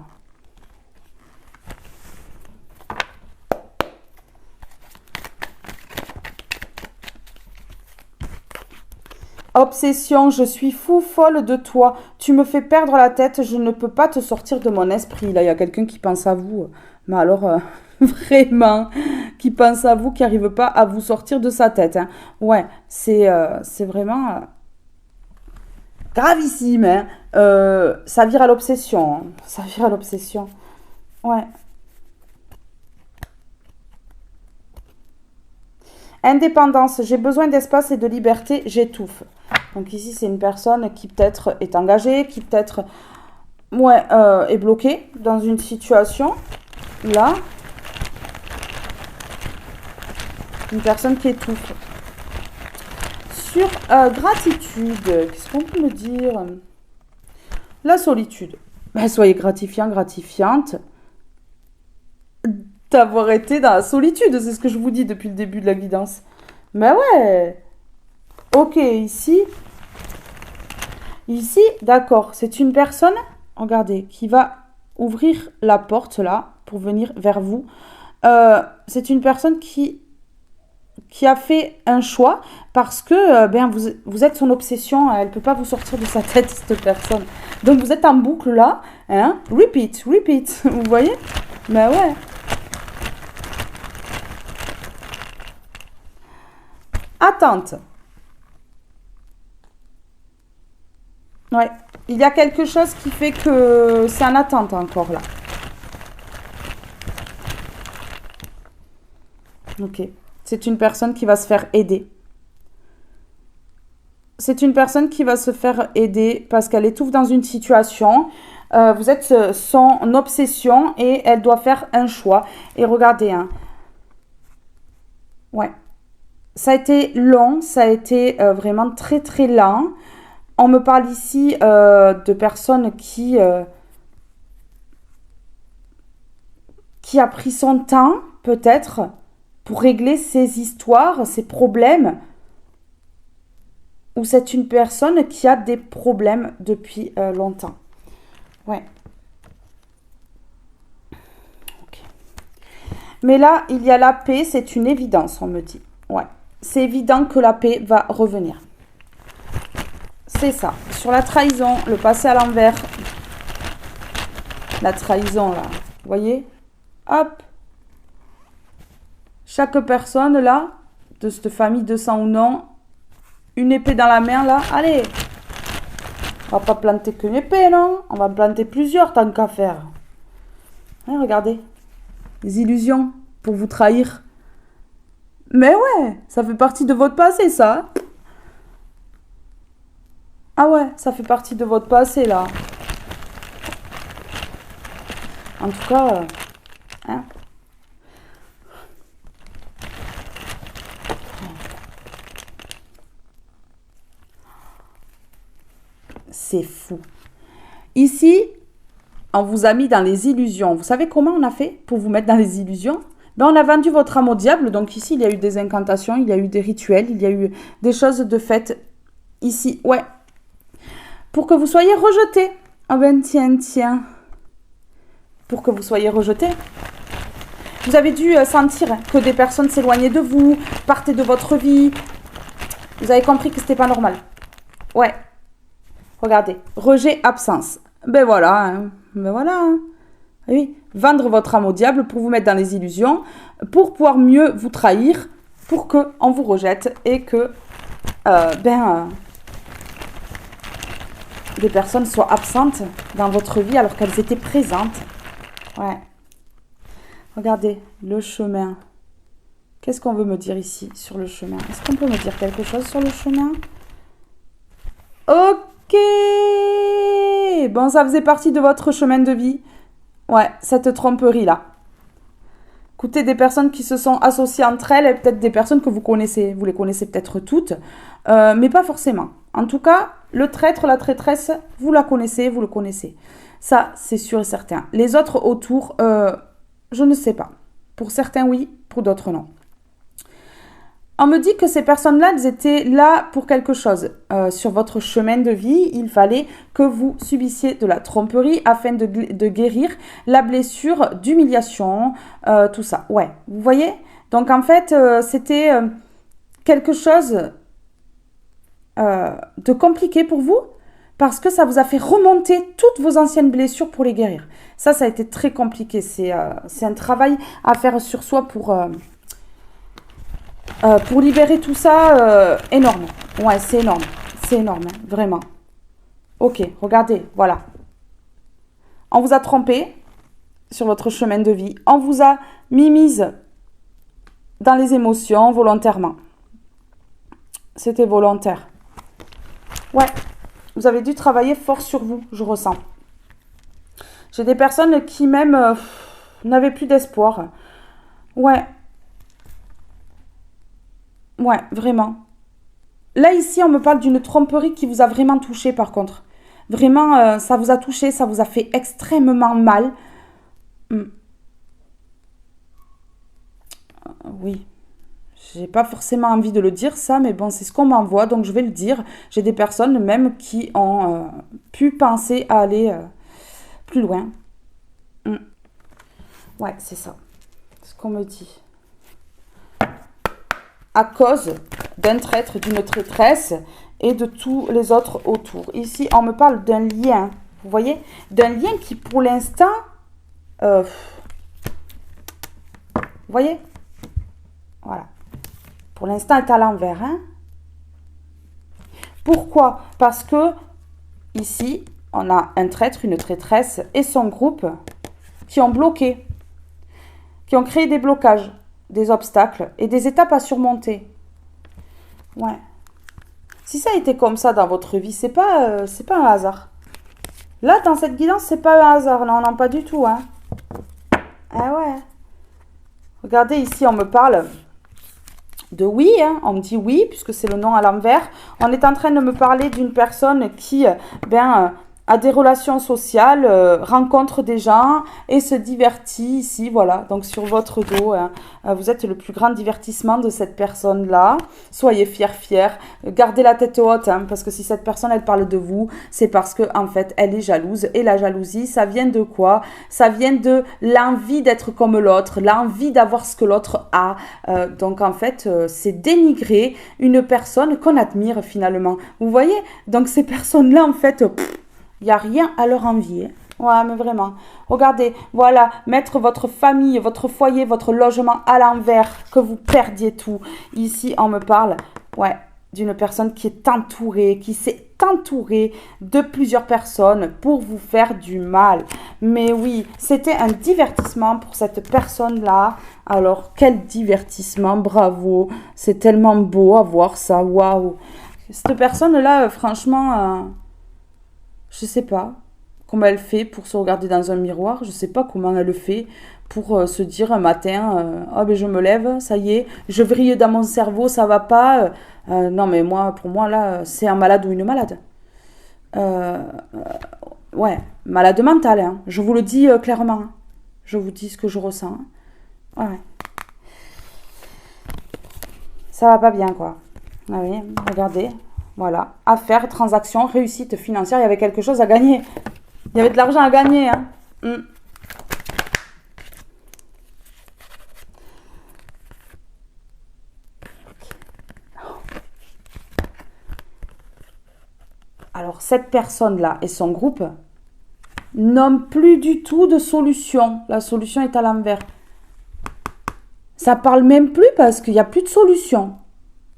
Obsession, je suis fou folle de toi. Tu me fais perdre la tête, je ne peux pas te sortir de mon esprit. Là, il y a quelqu'un qui pense à vous. Mais alors, vraiment, qui pense à vous, qui n'arrive pas à vous sortir de sa tête. Hein. Ouais, c'est vraiment gravissime. Hein. Ça vire à l'obsession. Hein. Ça vire à l'obsession. Ouais. Indépendance, j'ai besoin d'espace et de liberté, j'étouffe. Donc ici, c'est une personne qui peut-être est engagée, qui peut-être ouais, est bloquée dans une situation. Là, une personne qui étouffe. Sur gratitude, qu'est-ce qu'on peut me dire? La solitude. Ben, soyez gratifiant, gratifiante d'avoir été dans la solitude, c'est ce que je vous dis depuis le début de la guidance. Mais ouais, ok, ici, d'accord, c'est une personne, regardez, qui va ouvrir la porte là pour venir vers vous. C'est une personne qui a fait un choix parce que ben, vous êtes son obsession, elle ne peut pas vous sortir de sa tête, cette personne. Donc vous êtes en boucle là, hein, repeat, repeat, vous voyez? Mais ouais. Attente. Ouais. Il y a quelque chose qui fait que c'est en attente encore là. Ok. C'est une personne qui va se faire aider. C'est une personne qui va se faire aider parce qu'elle étouffe dans une situation. Vous êtes son obsession et elle doit faire un choix. Et regardez, hein. Ouais. Ça a été long, ça a été vraiment très très lent. On me parle ici de personnes qui a pris son temps, peut-être, pour régler ses histoires, ses problèmes. Ou c'est une personne qui a des problèmes depuis longtemps. Ouais. Ok. Mais là, il y a la paix, c'est une évidence, on me dit. Ouais. C'est évident que la paix va revenir. C'est ça. Sur la trahison, le passé à l'envers. La trahison, là. Vous voyez? Hop. Chaque personne, là, de cette famille de sang ou non, une épée dans la main, là. Allez. On va pas planter qu'une épée, non? On va planter plusieurs, tant qu'à faire. Hein, regardez. Les illusions pour vous trahir. Mais ouais, ça fait partie de votre passé, ça. Ah ouais, ça fait partie de votre passé, là. En tout cas, hein. C'est fou. Ici, on vous a mis dans les illusions. Vous savez comment on a fait pour vous mettre dans les illusions? Ben, on a vendu votre âme au diable. Donc ici, il y a eu des incantations, il y a eu des rituels, il y a eu des choses de faites. Ici, ouais. Pour que vous soyez rejetés. Ah ben tiens, tiens. Pour que vous soyez rejetés. Vous avez dû sentir que des personnes s'éloignaient de vous, partaient de votre vie. Vous avez compris que c'était pas normal. Ouais. Regardez. Rejet, absence. Ben voilà. Hein. Ben voilà. Hein. Oui. Vendre votre âme au diable pour vous mettre dans les illusions, pour pouvoir mieux vous trahir, pour qu'on vous rejette et que des personnes soient absentes dans votre vie alors qu'elles étaient présentes. Ouais. Regardez, le chemin. Qu'est-ce qu'on veut me dire ici sur le chemin? Est-ce qu'on peut me dire quelque chose sur le chemin? Ok. Bon, ça faisait partie de votre chemin de vie. Ouais, cette tromperie-là. Écoutez, des personnes qui se sont associées entre elles et peut-être des personnes que vous connaissez. Vous les connaissez peut-être toutes, mais pas forcément. En tout cas, le traître, la traîtresse, vous la connaissez, vous le connaissez. Ça, c'est sûr et certain. Les autres autour, je ne sais pas. Pour certains, oui, pour d'autres, non. On me dit que ces personnes-là, elles étaient là pour quelque chose. Sur votre chemin de vie, il fallait que vous subissiez de la tromperie afin de guérir la blessure d'humiliation, tout ça. Ouais, vous voyez? Donc en fait, c'était quelque chose de compliqué pour vous parce que ça vous a fait remonter toutes vos anciennes blessures pour les guérir. Ça a été très compliqué. C'est un travail à faire sur soi pour libérer tout ça, énorme. Ouais, c'est énorme. C'est énorme, hein, vraiment. Ok, regardez, voilà. On vous a trompé sur votre chemin de vie. On vous a mise dans les émotions volontairement. C'était volontaire. Ouais, vous avez dû travailler fort sur vous, je ressens. J'ai des personnes qui même n'avaient plus d'espoir. Ouais. Ouais, vraiment. Là, ici, on me parle d'une tromperie qui vous a vraiment touché, par contre. Vraiment, ça vous a touché, ça vous a fait extrêmement mal. Oui. J'ai pas forcément envie de le dire, ça, mais bon, c'est ce qu'on m'envoie, donc je vais le dire. J'ai des personnes même qui ont pu penser à aller plus loin. Ouais, c'est ça. C'est ce qu'on me dit. À cause d'un traître, d'une traîtresse et de tous les autres autour. Ici, on me parle d'un lien, vous voyez? D'un lien qui, pour l'instant, vous voyez? Voilà. Pour l'instant, est à l'envers. Hein? Pourquoi? Parce que, ici, on a un traître, une traîtresse et son groupe qui ont bloqué, qui ont créé des blocages, des obstacles et des étapes à surmonter. Ouais. Si ça a été comme ça dans votre vie, c'est pas un hasard. Là, dans cette guidance, c'est pas un hasard. Non, non, pas du tout. Hein. Ah ouais. Regardez, ici, on me parle de oui. Hein. On me dit oui, puisque c'est le nom à l'envers. On est en train de me parler d'une personne qui, a des relations sociales, rencontre des gens et se divertit ici, voilà. Donc sur votre dos, hein, vous êtes le plus grand divertissement de cette personne-là. Soyez fiers. Gardez la tête haute, hein, parce que si cette personne, elle parle de vous, c'est parce que en fait, elle est jalouse. Et la jalousie, ça vient de quoi? Ça vient de l'envie d'être comme l'autre, l'envie d'avoir ce que l'autre a. Donc en fait, c'est dénigrer une personne qu'on admire finalement. Vous voyez? Donc ces personnes-là, en fait... il n'y a rien à leur envier. Ouais, mais vraiment. Regardez, voilà, mettre votre famille, votre foyer, votre logement à l'envers, que vous perdiez tout. Ici, on me parle, ouais, d'une personne qui est entourée, qui s'est entourée de plusieurs personnes pour vous faire du mal. Mais oui, c'était un divertissement pour cette personne-là. Alors, quel divertissement, bravo. C'est tellement beau à voir ça, waouh. Cette personne-là, franchement... je sais pas comment elle fait pour se regarder dans un miroir. Je sais pas comment elle le fait pour se dire un matin, oh ben je me lève, ça y est, je vrille dans mon cerveau, ça va pas. Non mais moi, pour moi là, c'est un malade ou une malade. Ouais, malade mental. Hein. Je vous le dis clairement. Hein. Je vous dis ce que je ressens. Hein. Ouais. Ça va pas bien quoi. Ah oui, regardez. Voilà, affaires, transactions, réussite financière, il y avait quelque chose à gagner. Il y avait de l'argent à gagner. Hein. Alors, cette personne-là et son groupe n'ont plus du tout de solution. La solution est à l'envers. Ça parle même plus parce qu'il n'y a plus de solution.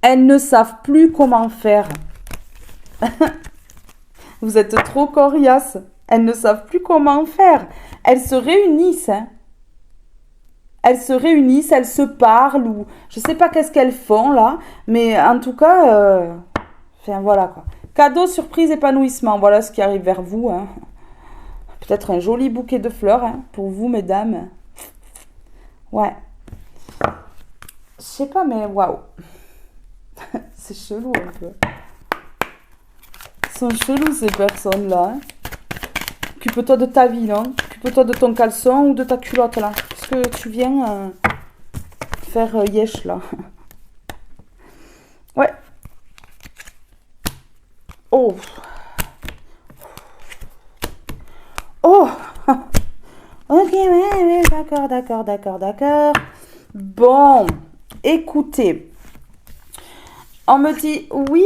Elles ne savent plus comment faire. Vous êtes trop coriace. Elles ne savent plus comment faire. Elles se réunissent. Hein. Elles se réunissent, elles se parlent ou je sais pas qu'est-ce qu'elles font là, mais en tout cas, enfin voilà quoi. Cadeau, surprise, épanouissement, voilà ce qui arrive vers vous. Hein. Peut-être un joli bouquet de fleurs hein, pour vous, mesdames. Ouais. Je sais pas, mais waouh. C'est chelou un peu. Ils sont chelous ces personnes-là. Hein. Occupe-toi de ta vie, non? Occupe-toi de ton caleçon ou de ta culotte, là. Qu'est-ce que tu viens faire yesh, là? Oh. Oh. Ok, ouais, d'accord, d'accord, d'accord, d'accord. Bon, écoutez. On me dit, oui,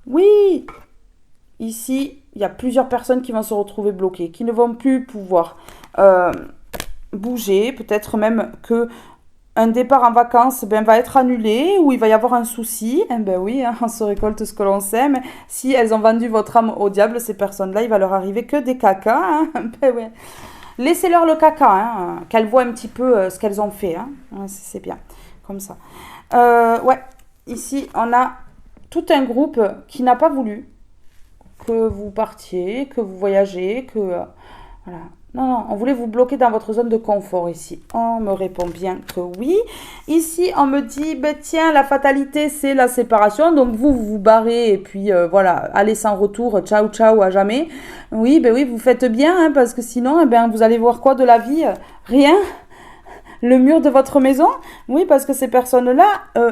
oui. Ici, il y a plusieurs personnes qui vont se retrouver bloquées, qui ne vont plus pouvoir bouger. Peut-être même que un départ en vacances va être annulé ou il va y avoir un souci. Eh ben oui, hein, on se récolte ce que l'on sème. Si elles ont vendu votre âme au diable, ces personnes-là, il va leur arriver que des cacas. Hein. Ben ouais. Laissez-leur le caca, hein, qu'elles voient un petit peu ce qu'elles ont fait. Hein. Ouais, c'est bien, comme ça. Ouais, ici, on a tout un groupe qui n'a pas voulu que vous partiez, que vous voyagez, que... voilà. Non, non, on voulait vous bloquer dans votre zone de confort ici. On me répond bien que oui. Ici, on me dit, ben tiens, la fatalité, c'est la séparation. Donc, vous barrez et puis, voilà, allez sans retour, ciao, ciao, à jamais. Oui, ben oui, vous faites bien, hein, parce que sinon, vous allez voir quoi de la vie? Rien. Le mur de votre maison? Oui, parce que ces personnes-là,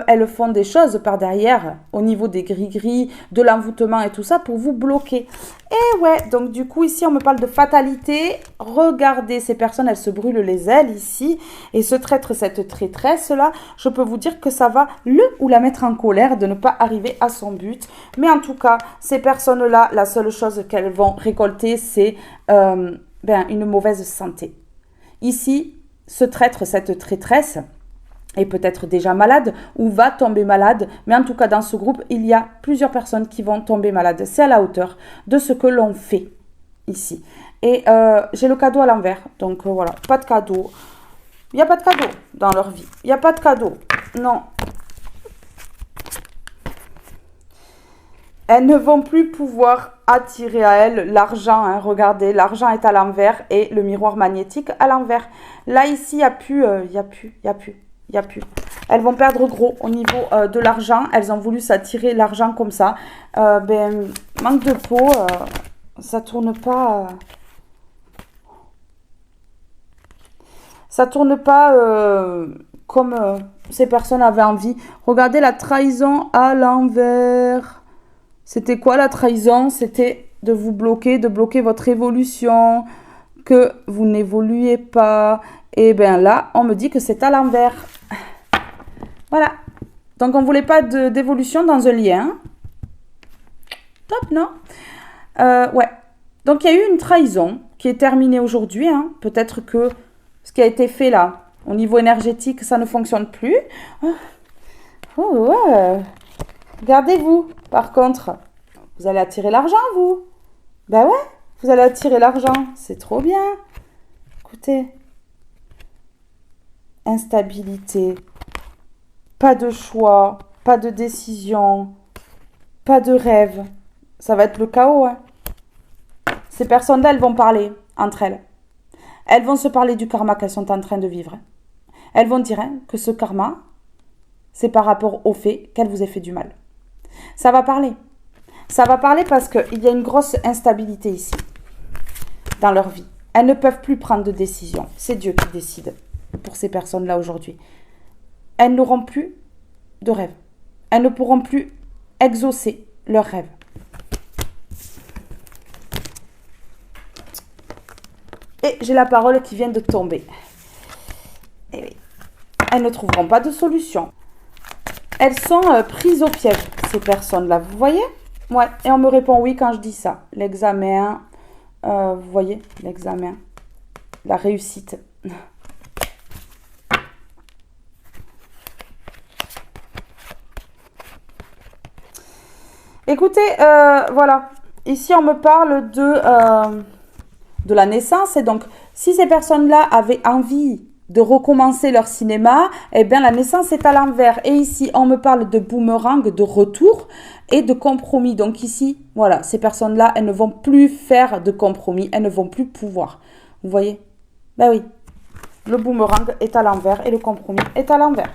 elles font des choses par derrière, au niveau des gris-gris, de l'envoûtement et tout ça, pour vous bloquer. Et ouais, donc du coup, ici, on me parle de fatalité. Regardez, ces personnes, elles se brûlent les ailes ici. Et ce traître, cette traîtresse-là, je peux vous dire que ça va le ou la mettre en colère de ne pas arriver à son but. Mais en tout cas, ces personnes-là, la seule chose qu'elles vont récolter, c'est une mauvaise santé. Ici, ce traître, cette traîtresse, est peut-être déjà malade ou va tomber malade. Mais en tout cas, dans ce groupe, il y a plusieurs personnes qui vont tomber malades. C'est à la hauteur de ce que l'on fait ici. Et j'ai le cadeau à l'envers. Donc voilà, pas de cadeau. Il n'y a pas de cadeau dans leur vie. Il n'y a pas de cadeau. Non. Elles ne vont plus pouvoir attirer à elles l'argent. Hein. Regardez, l'argent est à l'envers et le miroir magnétique à l'envers. Là, ici, il n'y a plus, il n'y a plus. Elles vont perdre gros au niveau de l'argent. Elles ont voulu s'attirer l'argent comme ça. Manque de peau, ça tourne pas... ça tourne pas comme ces personnes avaient envie. Regardez la trahison à l'envers. C'était quoi la trahison? C'était de vous bloquer, de bloquer votre évolution, que vous n'évoluez pas. Et bien là, on me dit que c'est à l'envers. Voilà. Donc, on ne voulait pas d'évolution dans un lien. Top, non? Ouais. Donc, il y a eu une trahison qui est terminée aujourd'hui. Hein. Peut-être que ce qui a été fait là, au niveau énergétique, ça ne fonctionne plus. Oh, ouais. Regardez-vous, par contre. Vous allez attirer l'argent, vous. Ben ouais, vous allez attirer l'argent. C'est trop bien. Écoutez. Instabilité. Pas de choix. Pas de décision. Pas de rêve. Ça va être le chaos. Hein. Ces personnes-là, elles vont parler entre elles. Elles vont se parler du karma qu'elles sont en train de vivre. Elles vont dire que ce karma, c'est par rapport au fait qu'elles vous aient fait du mal. Ça va parler. Ça va parler parce qu'il y a une grosse instabilité ici, dans leur vie. Elles ne peuvent plus prendre de décision. C'est Dieu qui décide pour ces personnes-là aujourd'hui. Elles n'auront plus de rêve. Elles ne pourront plus exaucer leurs rêves. Et j'ai la parole qui vient de tomber. Et oui. Elles ne trouveront pas de solution. Elles sont prises au piège, ces personnes-là. Vous voyez? Ouais, et on me répond oui quand je dis ça. L'examen, vous voyez, l'examen, la réussite. Écoutez, voilà, ici on me parle de la naissance. Et donc, si ces personnes-là avaient envie de recommencer leur cinéma, eh bien la naissance est à l'envers. Et ici, on me parle de boomerang, de retour et de compromis. Donc ici, voilà, ces personnes-là, elles ne vont plus faire de compromis, elles ne vont plus pouvoir. Vous voyez? Ben oui, le boomerang est à l'envers et le compromis est à l'envers.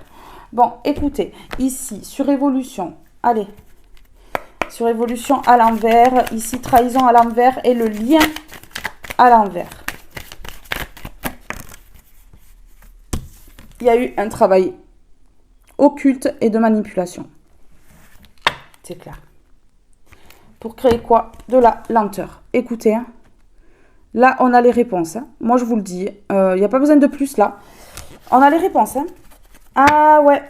Bon, écoutez, ici, sur évolution, allez, sur évolution à l'envers, ici, trahison à l'envers et le lien à l'envers. Il y a eu un travail occulte et de manipulation. C'est clair. pour créer quoi? De la lenteur. Écoutez, hein. Là, on a les réponses. Hein. Moi, je vous le dis, il n'y a pas besoin de plus, là. On a les réponses. Hein. Ah ouais.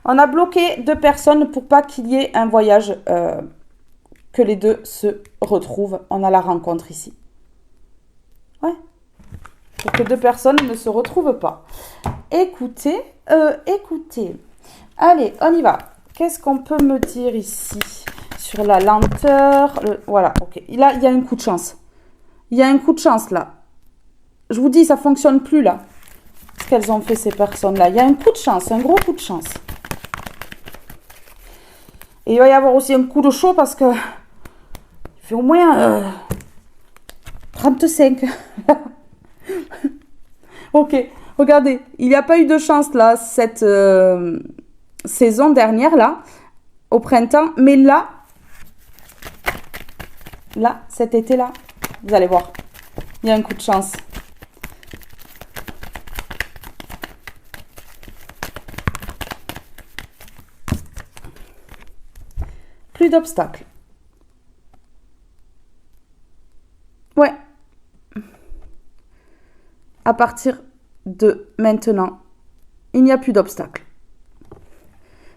On a bloqué 2 personnes pour pas qu'il y ait un voyage, que les deux se retrouvent. On a la rencontre ici. Ouais. Pour que 2 personnes ne se retrouvent pas. Écoutez, écoutez. Allez, on y va. Qu'est-ce qu'on peut me dire ici sur la lenteur? Voilà, ok. Là, il y a un coup de chance. Il y a un coup de chance, là. Je vous dis, ça ne fonctionne plus, là. Ce qu'elles ont fait, ces personnes-là. Il y a un coup de chance, un gros coup de chance. Et il va y avoir aussi un coup de chaud parce que il fait au moins 35. Ok, regardez, il n'y a pas eu de chance, là, cette saison dernière, là, au printemps. Mais là, cet été-là, vous allez voir, il y a un coup de chance. Plus d'obstacles. Ouais. À partir de maintenant, il n'y a plus d'obstacles.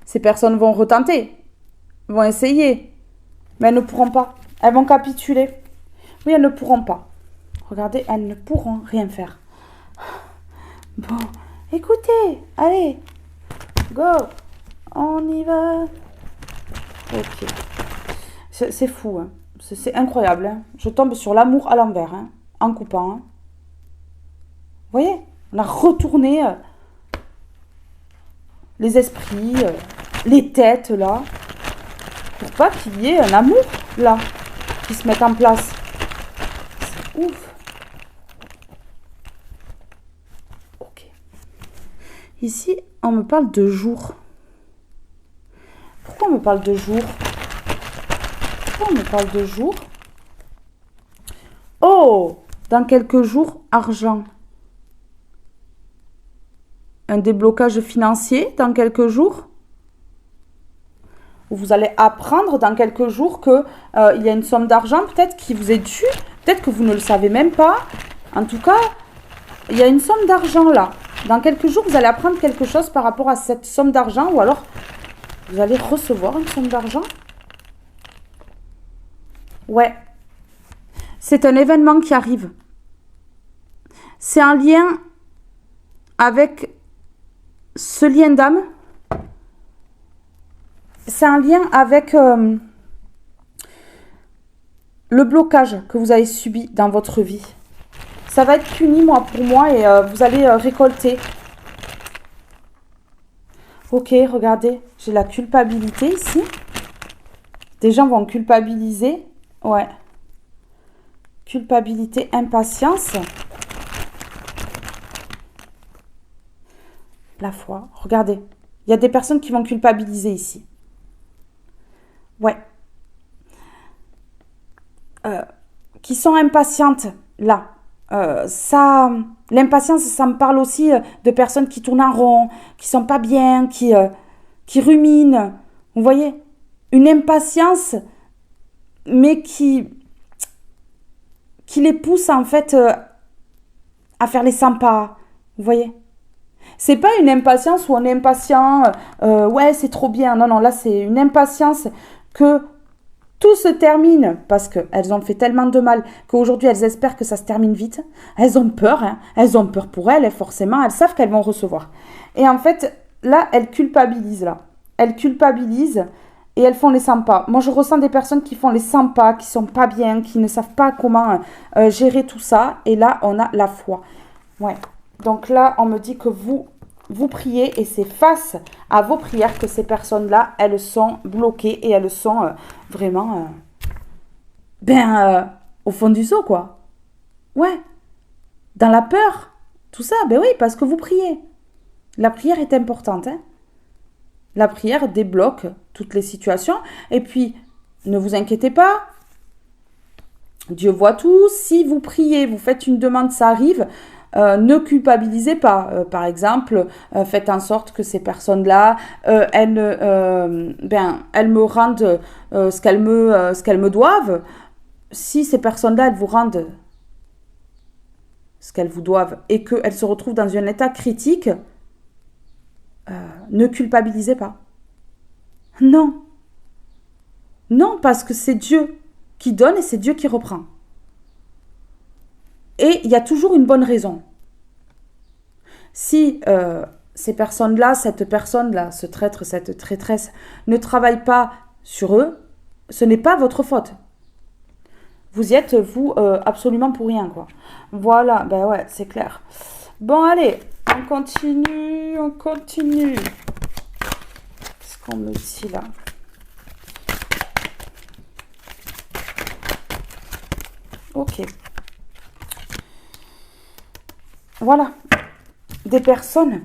Ces personnes vont retenter, vont essayer, mais elles ne pourront pas. Elles vont capituler. Oui, elles ne pourront pas. Regardez, elles ne pourront rien faire. Bon, écoutez, allez, go, on y va. Ok. C'est fou, hein. C'est incroyable. Hein. Je tombe sur l'amour à l'envers, hein, en coupant. Hein. Vous voyez, on a retourné les esprits, les têtes, là, pour pas qu'il y ait un amour, là, qui se mette en place. C'est ouf. Ok. Ici, on me parle de jour. Pourquoi on me parle de jour? Pourquoi on me parle de jour? Oh, dans quelques jours, argent. Un déblocage financier dans quelques jours. Vous allez apprendre dans quelques jours que il y a une somme d'argent peut-être qui vous est due. Peut-être que vous ne le savez même pas. En tout cas, il y a une somme d'argent là. Dans quelques jours, vous allez apprendre quelque chose par rapport à cette somme d'argent ou alors vous allez recevoir une somme d'argent. Ouais. C'est un événement qui arrive. C'est un lien avec ce lien d'âme. C'est un lien avec le blocage que vous avez subi dans votre vie. Ça va être puni, pour moi, et vous allez récolter. Ok, regardez, j'ai la culpabilité ici. Des gens vont culpabiliser. Ouais. Culpabilité, impatience. La foi. Regardez, il y a des personnes qui vont culpabiliser ici. Ouais. Qui sont impatientes, là. L'impatience, ça me parle aussi de personnes qui tournent en rond, qui sont pas bien, qui ruminent. Vous voyez? Une impatience, mais qui les pousse en fait à faire les 100 pas. Vous voyez? C'est pas une impatience où on est impatient, ouais, c'est trop bien. Non, là, c'est une impatience que tout se termine parce qu'elles ont fait tellement de mal qu'aujourd'hui, elles espèrent que ça se termine vite. Elles ont peur, hein. Elles ont peur pour elles, et forcément, elles savent qu'elles vont recevoir. Et en fait, là, elles culpabilisent, là. Elles culpabilisent et elles font les 100 pas. Moi, je ressens des personnes qui font les 100 pas, qui sont pas bien, qui ne savent pas comment gérer tout ça. Et là, on a la foi. Ouais. Donc là, on me dit que vous priez et c'est face à vos prières que ces personnes-là, elles sont bloquées et elles sont vraiment au fond du seau, quoi. Ouais. Dans la peur. Tout ça, ben oui, parce que vous priez. La prière est importante, hein. La prière débloque toutes les situations. Et puis, ne vous inquiétez pas. Dieu voit tout. Si vous priez, vous faites une demande, ça arrive. Ne culpabilisez pas. Par exemple, faites en sorte que ces personnes-là, elles me rendent ce qu'elles me doivent. Si ces personnes-là, elles vous rendent ce qu'elles vous doivent et qu'elles se retrouvent dans un état critique, ne culpabilisez pas. Non. Non, parce que c'est Dieu qui donne et c'est Dieu qui reprend. Et il y a toujours une bonne raison. Si ces personnes-là, cette personne-là, ce traître, cette traîtresse, ne travaille pas sur eux, ce n'est pas votre faute. Vous y êtes, vous, absolument pour rien, quoi. Voilà, ben ouais, c'est clair. Bon, allez, on continue, on continue. Qu'est-ce qu'on me dit, là? Ok. Voilà. Des personnes,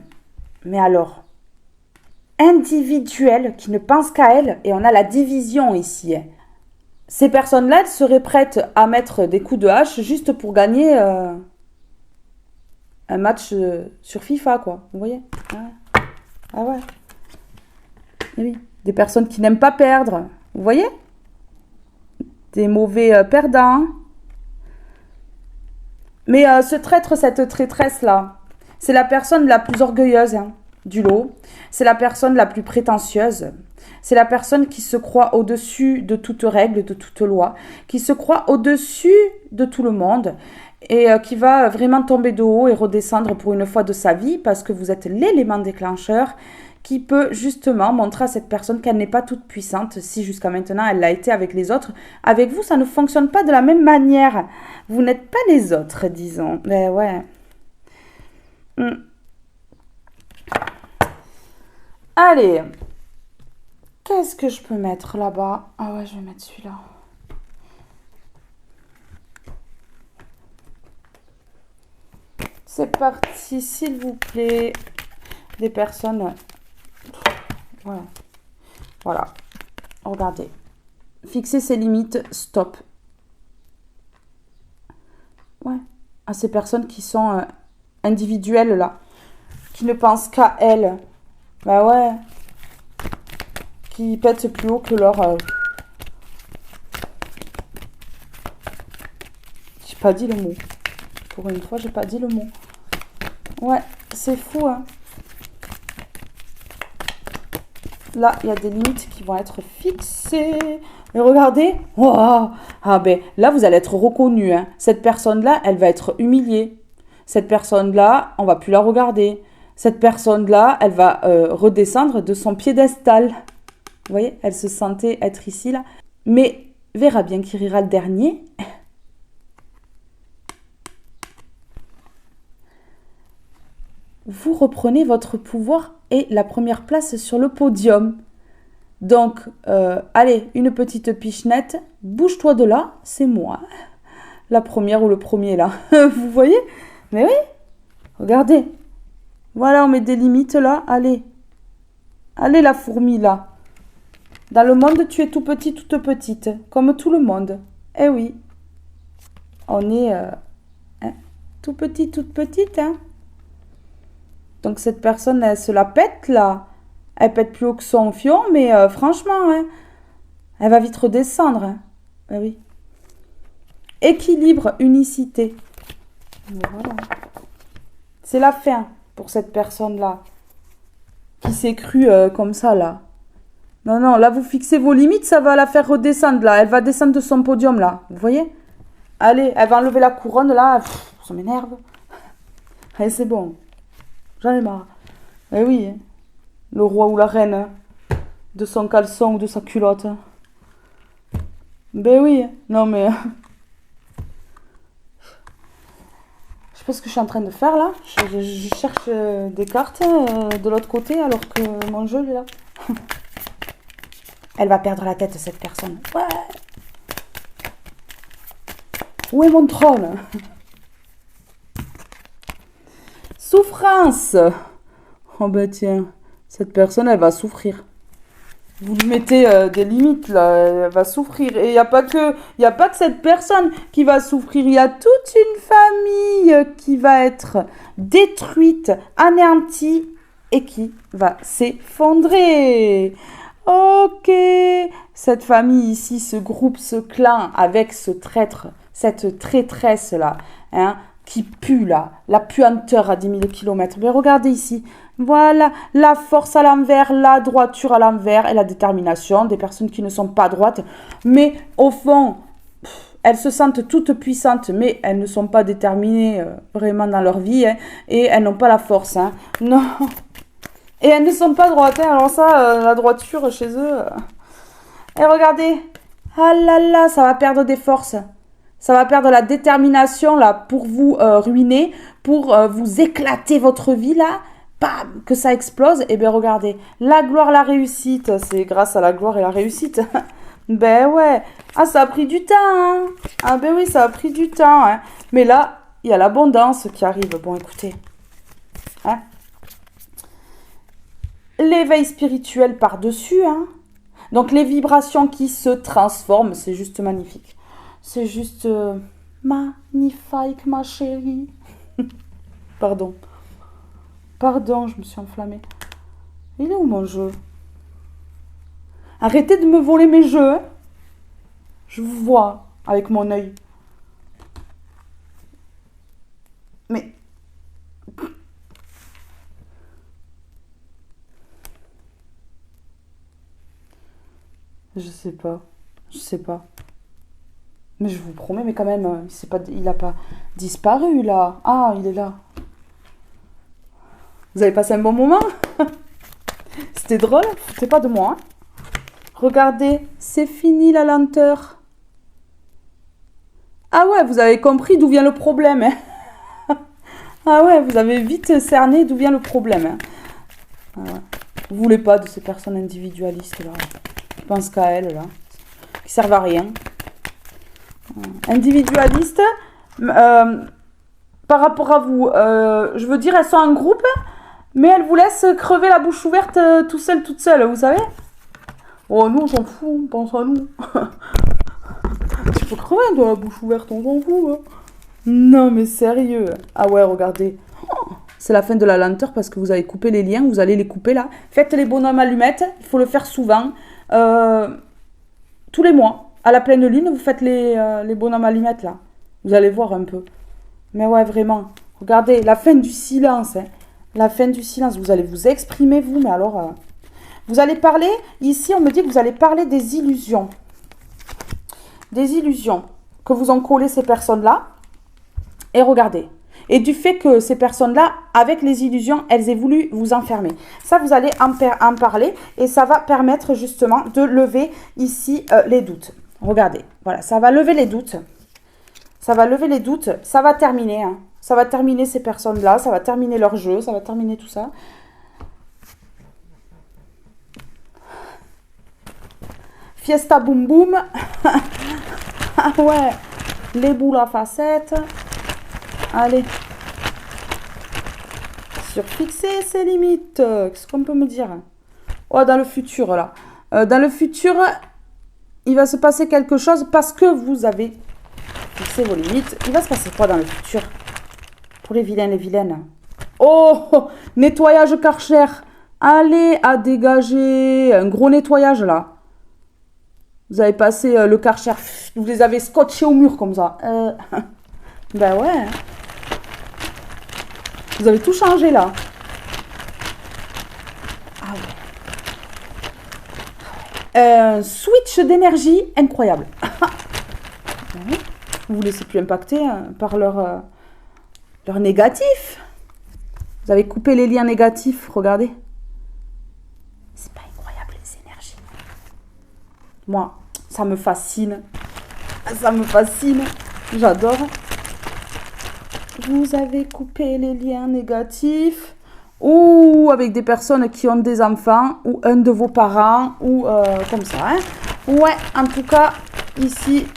mais alors, individuelles, qui ne pensent qu'à elles, et on a la division ici, hein. Ces personnes-là, elles seraient prêtes à mettre des coups de hache juste pour gagner un match sur FIFA, quoi. Vous voyez? Ah ouais. Et oui. Des personnes qui n'aiment pas perdre. Vous voyez? Des mauvais perdants. Mais ce traître, cette traîtresse-là, c'est la personne la plus orgueilleuse du lot. C'est la personne la plus prétentieuse. C'est la personne qui se croit au-dessus de toute règle, de toute loi, qui se croit au-dessus de tout le monde et qui va vraiment tomber de haut et redescendre pour une fois de sa vie parce que vous êtes l'élément déclencheur qui peut justement montrer à cette personne qu'elle n'est pas toute puissante si jusqu'à maintenant elle l'a été avec les autres. Avec vous, ça ne fonctionne pas de la même manière. Vous n'êtes pas les autres, disons. Ben ouais. Allez. Qu'est-ce que je peux mettre là-bas? Ah ouais, je vais mettre celui-là. C'est parti, s'il vous plaît. Des personnes... Voilà. Voilà. Regardez. Fixer ses limites, stop. Ouais. À ces personnes qui sont individuelles, là. Qui ne pensent qu'à elles. Bah ouais. Qui pètent plus haut que leur... J'ai pas dit le mot. Pour une fois, j'ai pas dit le mot. Ouais, c'est fou, hein. Là, il y a des limites qui vont être fixées. Et regardez. Oh, ah ben, là, vous allez être reconnu, hein. Cette personne-là, elle va être humiliée. Cette personne-là, on va plus la regarder. Cette personne-là, elle va redescendre de son piédestal. Vous voyez, elle se sentait être ici, là. Mais verra bien qui rira le dernier. Vous reprenez votre pouvoir et la première place sur le podium. Donc, allez, une petite pichenette. Bouge-toi de là, c'est moi. La première ou le premier, là. Vous voyez? Mais oui. Regardez. Voilà, on met des limites, là. Allez. Allez, la fourmi, là. Dans le monde, tu es tout petit, toute petite, comme tout le monde. Eh oui. On est tout petit, toute petite, hein. Donc cette personne, elle se la pète, là. Elle pète plus haut que son fion, mais franchement, hein, elle va vite redescendre. Hein. Eh oui. Équilibre, unicité. Voilà. C'est la fin pour cette personne-là. Qui s'est crue comme ça, là. Non, non, là, vous fixez vos limites, ça va la faire redescendre, là. Elle va descendre de son podium, là. Vous voyez? Allez, elle va enlever la couronne, là. Pff, ça m'énerve. Allez, c'est bon. J'en ai marre. Eh oui. Le roi ou la reine. De son caleçon ou de sa culotte. Ben oui. Non, mais... Je sais pas ce que je suis en train de faire, là. Je cherche des cartes de l'autre côté, alors que mon jeu, là... Elle va perdre la tête, cette personne. Ouais. Où est mon trône? Souffrance. Oh ben tiens, cette personne, elle va souffrir. Vous lui mettez des limites, là. Elle va souffrir. Et il n'y a pas que, y a pas que cette personne qui va souffrir. Il y a toute une famille qui va être détruite, anéantie et qui va s'effondrer. Ok. Cette famille ici, ce groupe, ce clan avec ce traître, cette traîtresse-là, hein, qui pue là, la puanteur à 10 000 km. Mais regardez ici, voilà, la force à l'envers, la droiture à l'envers et la détermination des personnes qui ne sont pas droites. Mais au fond, elles se sentent toutes puissantes, mais elles ne sont pas déterminées vraiment dans leur vie, hein, et elles n'ont pas la force. Hein. Non. Et elles ne sont pas droites, hein, alors ça, la droiture chez eux... Et regardez, ah là là, ça va perdre des forces. Ça va perdre la détermination là pour vous ruiner, pour vous éclater votre vie là, bam, que ça explose. Et bien regardez, la gloire, la réussite, c'est grâce à la gloire et la réussite. Ben ouais, ah ça a pris du temps, hein. Ah ben oui, ça a pris du temps, hein. Mais là, il y a l'abondance qui arrive. Bon, écoutez, hein. L'éveil spirituel par-dessus, hein. Donc les vibrations qui se transforment, c'est juste magnifique. C'est juste magnifique, ma chérie. Pardon. Pardon, je me suis enflammée. Il est où mon jeu? Arrêtez de me voler mes jeux. Hein. Je vous vois avec mon œil. Mais... Je sais pas. Je sais pas. Mais je vous promets, mais quand même, il n'a pas disparu, là. Ah, il est là. Vous avez passé un bon moment? C'était drôle, foutez pas de moi. Hein. Regardez, c'est fini la lenteur. Ah ouais, vous avez compris d'où vient le problème. Hein. Ah ouais, vous avez vite cerné d'où vient le problème. Hein. Ah ouais. Vous voulez pas de ces personnes individualistes, là. Qui pensent qu'à elles, là. Qui servent à rien. Individualistes, par rapport à vous, je veux dire, elles sont en groupe, mais elles vous laissent crever la bouche ouverte tout seul, toute seule, vous savez? Oh, nous, on s'en fout, on pense à nous. Tu peux crever de la bouche ouverte, on s'en fout. Hein. Non, mais sérieux. Ah ouais, regardez. Oh, c'est la fin de la lenteur parce que vous avez coupé les liens, vous allez les couper là. Faites les bonhommes allumettes, il faut le faire souvent. Tous les mois. À la pleine lune, vous faites les bonhommes allumettes, là. Vous allez voir un peu. Mais ouais, vraiment. Regardez, la fin du silence. Hein. La fin du silence. Vous allez vous exprimer, vous. Mais alors, vous allez parler... Ici, on me dit que vous allez parler des illusions. Des illusions que vous ont collées ces personnes-là. Et regardez. Et du fait que ces personnes-là, avec les illusions, elles aient voulu vous enfermer. Ça, vous allez en parler. Et ça va permettre, justement, de lever ici les doutes. Regardez, voilà, ça va lever les doutes. Ça va lever les doutes. Ça va terminer. Hein. Ça va terminer ces personnes-là. Ça va terminer leur jeu. Ça va terminer tout ça. Fiesta boum boum. Ah ouais. Les boules à facettes. Allez. Surfixer ses limites. Qu'est-ce qu'on peut me dire? Oh, dans le futur, là. Dans le futur... Il va se passer quelque chose parce que vous avez fixé vos limites. Il va se passer quoi dans le futur? Pour les vilains, les vilaines. Oh, nettoyage Karcher. Allez à dégager. Un gros nettoyage là. Vous avez passé le Karcher. Vous les avez scotchés au mur comme ça. Ben ouais. Vous avez tout changé là. Ah ouais. Un switch d'énergie incroyable. Vous ne vous laissez plus impacter par leur négatif. Vous avez coupé les liens négatifs, regardez. C'est pas incroyable les énergies. Moi, ça me fascine. Ça me fascine. J'adore. Vous avez coupé les liens négatifs. Ou avec des personnes qui ont des enfants, ou un de vos parents, ou comme ça. Hein. Ouais, en tout cas, ici,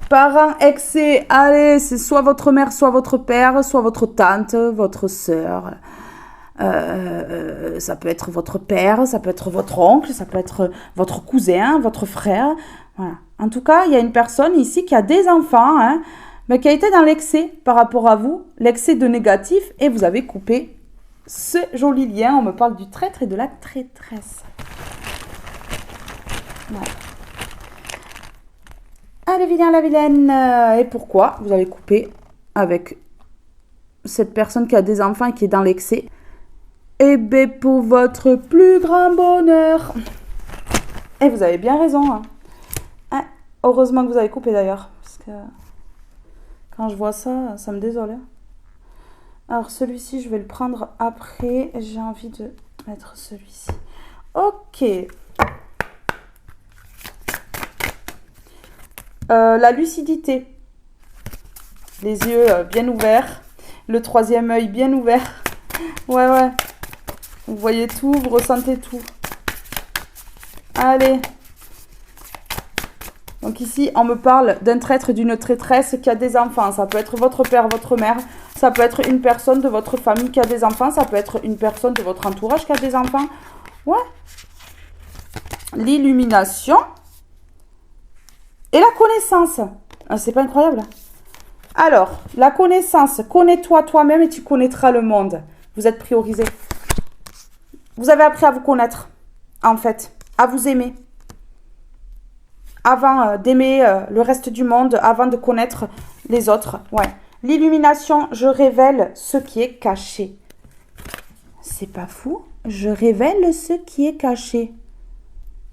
parents excès, allez, c'est soit votre mère, soit votre père, soit votre tante, votre soeur. Ça peut être votre père, ça peut être votre oncle, ça peut être votre cousin, votre frère. Voilà. En tout cas, il y a une personne ici qui a des enfants, hein, mais qui a été dans l'excès par rapport à vous, l'excès de négatif, et vous avez coupé ce joli lien. On me parle du traître et de la traîtresse. Voilà. Allez, vilain la vilaine. Et pourquoi vous avez coupé avec cette personne qui a des enfants et qui est dans l'excès? Eh bien, pour votre plus grand bonheur. Et vous avez bien raison. Hein. Hein, heureusement que vous avez coupé d'ailleurs. Parce que quand je vois ça, ça me désole. Hein. Alors, celui-ci, je vais le prendre après. J'ai envie de mettre celui-ci. Ok. La lucidité. Les yeux bien ouverts. Le troisième œil bien ouvert. Ouais, ouais. Vous voyez tout, vous ressentez tout. Allez. Donc ici, on me parle d'un traître, d'une traîtresse qui a des enfants. Ça peut être votre père, votre mère. Ça peut être une personne de votre famille qui a des enfants. Ça peut être une personne de votre entourage qui a des enfants. Ouais. L'illumination. Et la connaissance. Ah, c'est pas incroyable? Alors, la connaissance. Connais-toi toi-même et tu connaîtras le monde. Vous êtes priorisé. Vous avez appris à vous connaître, en fait, à vous aimer. Avant d'aimer le reste du monde, avant de connaître les autres. Ouais. L'illumination, je révèle ce qui est caché. C'est pas fou. Je révèle ce qui est caché.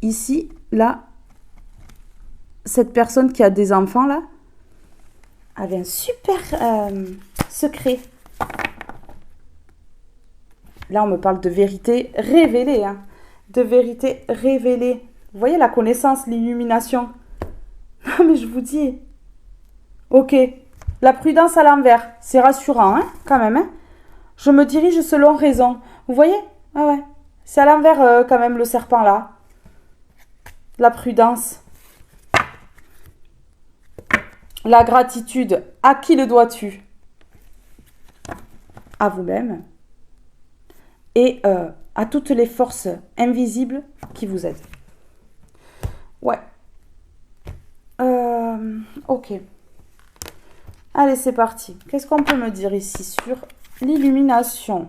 Ici, là, cette personne qui a des enfants, là, avait un super secret. Là, on me parle de vérité révélée. Hein. De vérité révélée. Vous voyez la connaissance, l'illumination. Non, mais je vous dis. Ok. La prudence à l'envers. C'est rassurant, hein, quand même. Hein. Je me dirige selon raison. Vous voyez? Ah ouais. C'est à l'envers, quand même, le serpent, là. La prudence. La gratitude. À qui le dois-tu? À vous-même. Et à toutes les forces invisibles qui vous aident. Ouais. Ok. Allez, c'est parti. Qu'est-ce qu'on peut me dire ici sur l'illumination?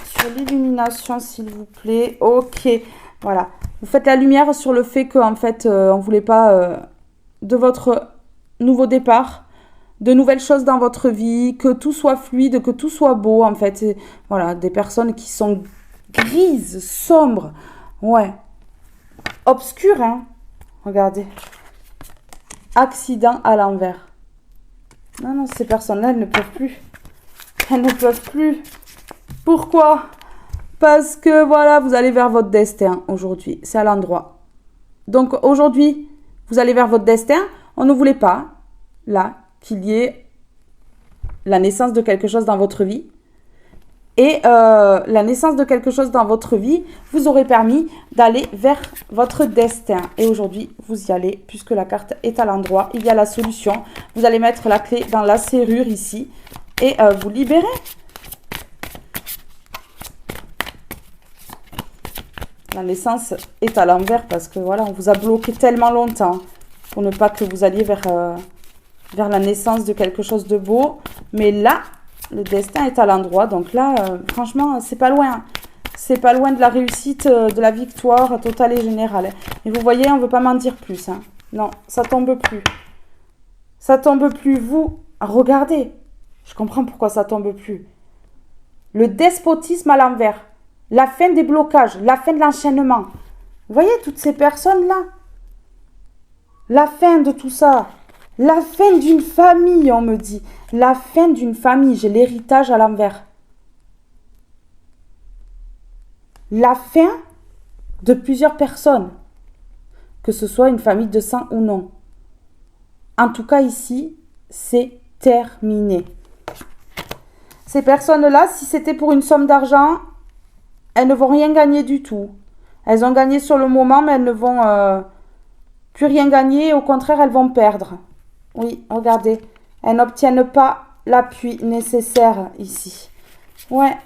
Sur l'illumination, s'il vous plaît. Ok. Voilà. Vous faites la lumière sur le fait qu'en fait, on ne voulait pas de votre nouveau départ, de nouvelles choses dans votre vie, que tout soit fluide, que tout soit beau, en fait. Et, voilà, des personnes qui sont grises, sombres. Ouais. Obscures, hein. Regardez. Accident à l'envers. Non, non, ces personnes-là, elles ne peuvent plus. Elles ne peuvent plus. Pourquoi? Parce que, voilà, vous allez vers votre destin aujourd'hui. C'est à l'endroit. Donc, aujourd'hui, vous allez vers votre destin. On ne voulait pas, là, qu'il y ait la naissance de quelque chose dans votre vie. Et la naissance de quelque chose dans votre vie vous aurait permis d'aller vers votre destin. Et aujourd'hui, vous y allez, puisque la carte est à l'endroit. Il y a la solution. Vous allez mettre la clé dans la serrure ici et vous libérer. La naissance est à l'envers parce que voilà, on vous a bloqué tellement longtemps pour ne pas que vous alliez vers la naissance de quelque chose de beau. Mais là, le destin est à l'endroit. Donc là, franchement, c'est pas loin. C'est pas loin de la réussite, de la victoire totale et générale. Et vous voyez, on ne veut pas m'en dire plus. Hein. Non, ça tombe plus. Ça tombe plus. Vous, regardez. Je comprends pourquoi ça tombe plus. Le despotisme à l'envers. La fin des blocages. La fin de l'enchaînement. Vous voyez toutes ces personnes-là? La fin de tout ça. La fin d'une famille, on me dit. La fin d'une famille. J'ai l'héritage à l'envers. La fin de plusieurs personnes. Que ce soit une famille de sang ou non. En tout cas, ici, c'est terminé. Ces personnes-là, si c'était pour une somme d'argent, elles ne vont rien gagner du tout. Elles ont gagné sur le moment, mais elles ne vont plus rien gagner. Au contraire, elles vont perdre. Oui, regardez. Elles n'obtiennent pas l'appui nécessaire ici. Ouais.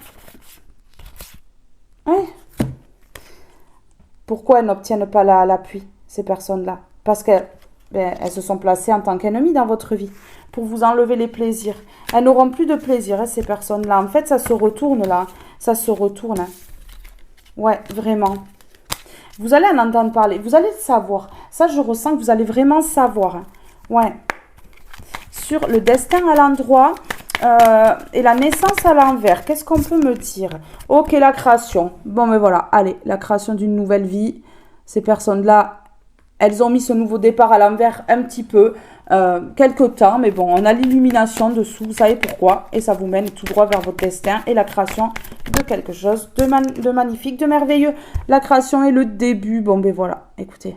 Ouais. Pourquoi elles n'obtiennent pas l'appui, ces personnes-là? Parce qu'elles elles se sont placées en tant qu'ennemies dans votre vie, pour vous enlever les plaisirs. Elles n'auront plus de plaisir, hein, ces personnes-là. En fait, ça se retourne là. Ça se retourne. Hein. Ouais, vraiment. Vous allez en entendre parler. Vous allez le savoir. Ça, je ressens que vous allez vraiment savoir. Hein. Ouais. Sur le destin à l'endroit et la naissance à l'envers. Qu'est-ce qu'on peut me dire? Ok, la création. Bon, mais voilà. Allez, la création d'une nouvelle vie. Ces personnes-là, elles ont mis ce nouveau départ à l'envers un petit peu, quelques temps, mais bon, on a l'illumination dessous, vous savez pourquoi, et ça vous mène tout droit vers votre destin et la création de quelque chose de magnifique, de merveilleux. La création est le début, bon ben voilà, écoutez,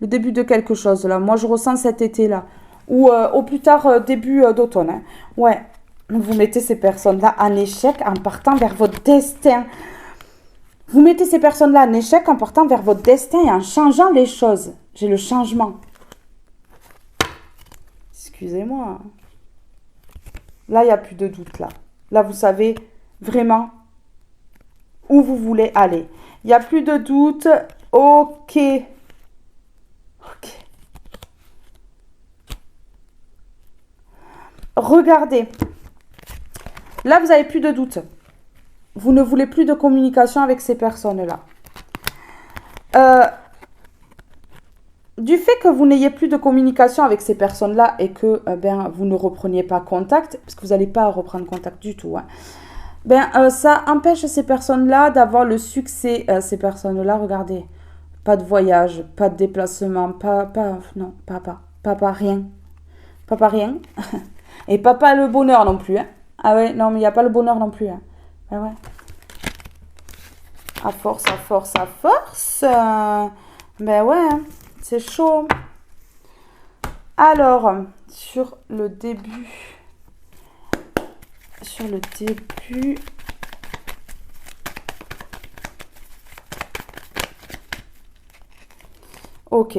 le début de quelque chose là, moi je ressens cet été-là, ou au plus tard début d'automne, hein. Ouais, vous mettez ces personnes-là en échec en partant vers votre destin. Vous mettez ces personnes-là en échec en partant vers votre destin et en changeant les choses. J'ai le changement. Excusez-moi. Là, il n'y a plus de doute, là. Là, vous savez vraiment où vous voulez aller. Il n'y a plus de doute. Ok. Ok. Regardez. Là, vous n'avez plus de doute. Vous ne voulez plus de communication avec ces personnes-là. Du fait que vous n'ayez plus de communication avec ces personnes-là et que vous ne repreniez pas contact, parce que vous n'allez pas reprendre contact du tout, hein, ça empêche ces personnes-là d'avoir le succès. Ces personnes-là, regardez, pas de voyage, pas de déplacement, non, papa, rien. Papa, rien. Et papa, le bonheur non plus. Hein. Ah ouais, non, mais il n'y a pas le bonheur non plus. Hein. Ah ouais. À force. Ben ouais, hein, c'est chaud. Alors, sur le début. Ok.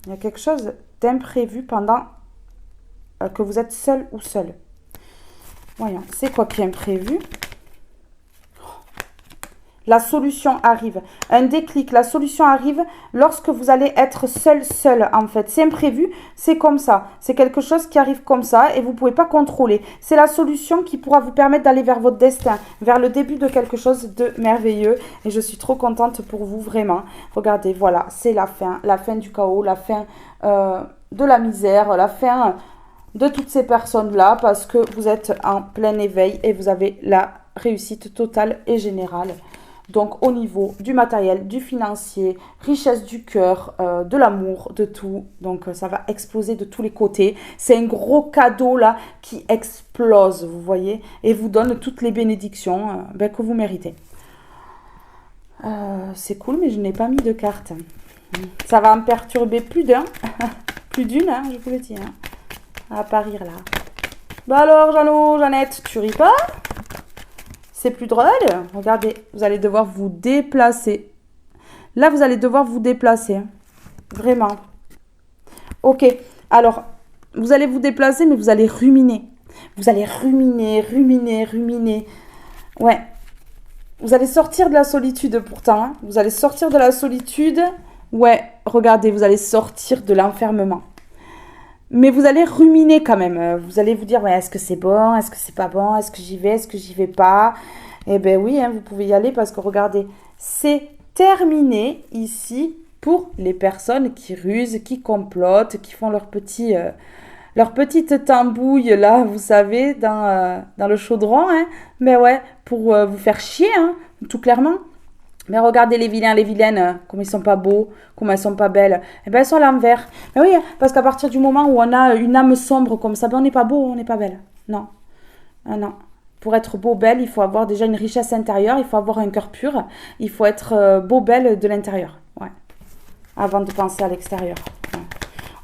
Il y a quelque chose d'imprévu pendant que vous êtes seul ou seul. Voyons, c'est quoi qui est imprévu? La solution arrive. Un déclic, la solution arrive lorsque vous allez être seul, en fait. C'est imprévu, c'est comme ça. C'est quelque chose qui arrive comme ça et vous ne pouvez pas contrôler. C'est la solution qui pourra vous permettre d'aller vers votre destin, vers le début de quelque chose de merveilleux. Et je suis trop contente pour vous, vraiment. Regardez, voilà, c'est la fin du chaos, la fin de la misère, la fin de toutes ces personnes-là parce que vous êtes en plein éveil et vous avez la réussite totale et générale. Donc au niveau du matériel, du financier, richesse du cœur, de l'amour, de tout. Donc ça va exploser de tous les côtés. C'est un gros cadeau là qui explose, vous voyez, et vous donne toutes les bénédictions que vous méritez. C'est cool, mais je n'ai pas mis de carte. Ça va me perturber plus d'un, plus d'une, hein, je vous le dis. Hein. À pas rire là. Bah alors, Jeannette, tu ris pas? C'est plus drôle. Regardez, vous allez devoir vous déplacer. Là, vous allez devoir vous déplacer. Hein. Vraiment. Ok. Alors, vous allez vous déplacer, mais vous allez ruminer. Vous allez ruminer. Ouais. Vous allez sortir de la solitude pourtant. Hein. Vous allez sortir de la solitude. Ouais, regardez, vous allez sortir de l'enfermement. Mais vous allez ruminer quand même. Vous allez vous dire, ouais, est-ce que c'est bon? Est-ce que c'est pas bon? Est-ce que j'y vais? Est-ce que j'y vais pas? Eh bien oui, hein, vous pouvez y aller parce que regardez, c'est terminé ici pour les personnes qui rusent, qui complotent, qui font leur petite tambouille là, vous savez, dans le chaudron. Hein. Mais ouais, pour vous faire chier, hein, tout clairement. Mais regardez les vilains, les vilaines, comme ils sont pas beaux, comme elles sont pas belles. Eh bien, elles sont à l'envers. Mais oui, parce qu'à partir du moment où on a une âme sombre comme ça, on n'est pas beau, on n'est pas belle. Non. Ah non. Pour être beau, belle, il faut avoir déjà une richesse intérieure, il faut avoir un cœur pur, il faut être beau, belle de l'intérieur. Ouais. Avant de penser à l'extérieur. Ouais.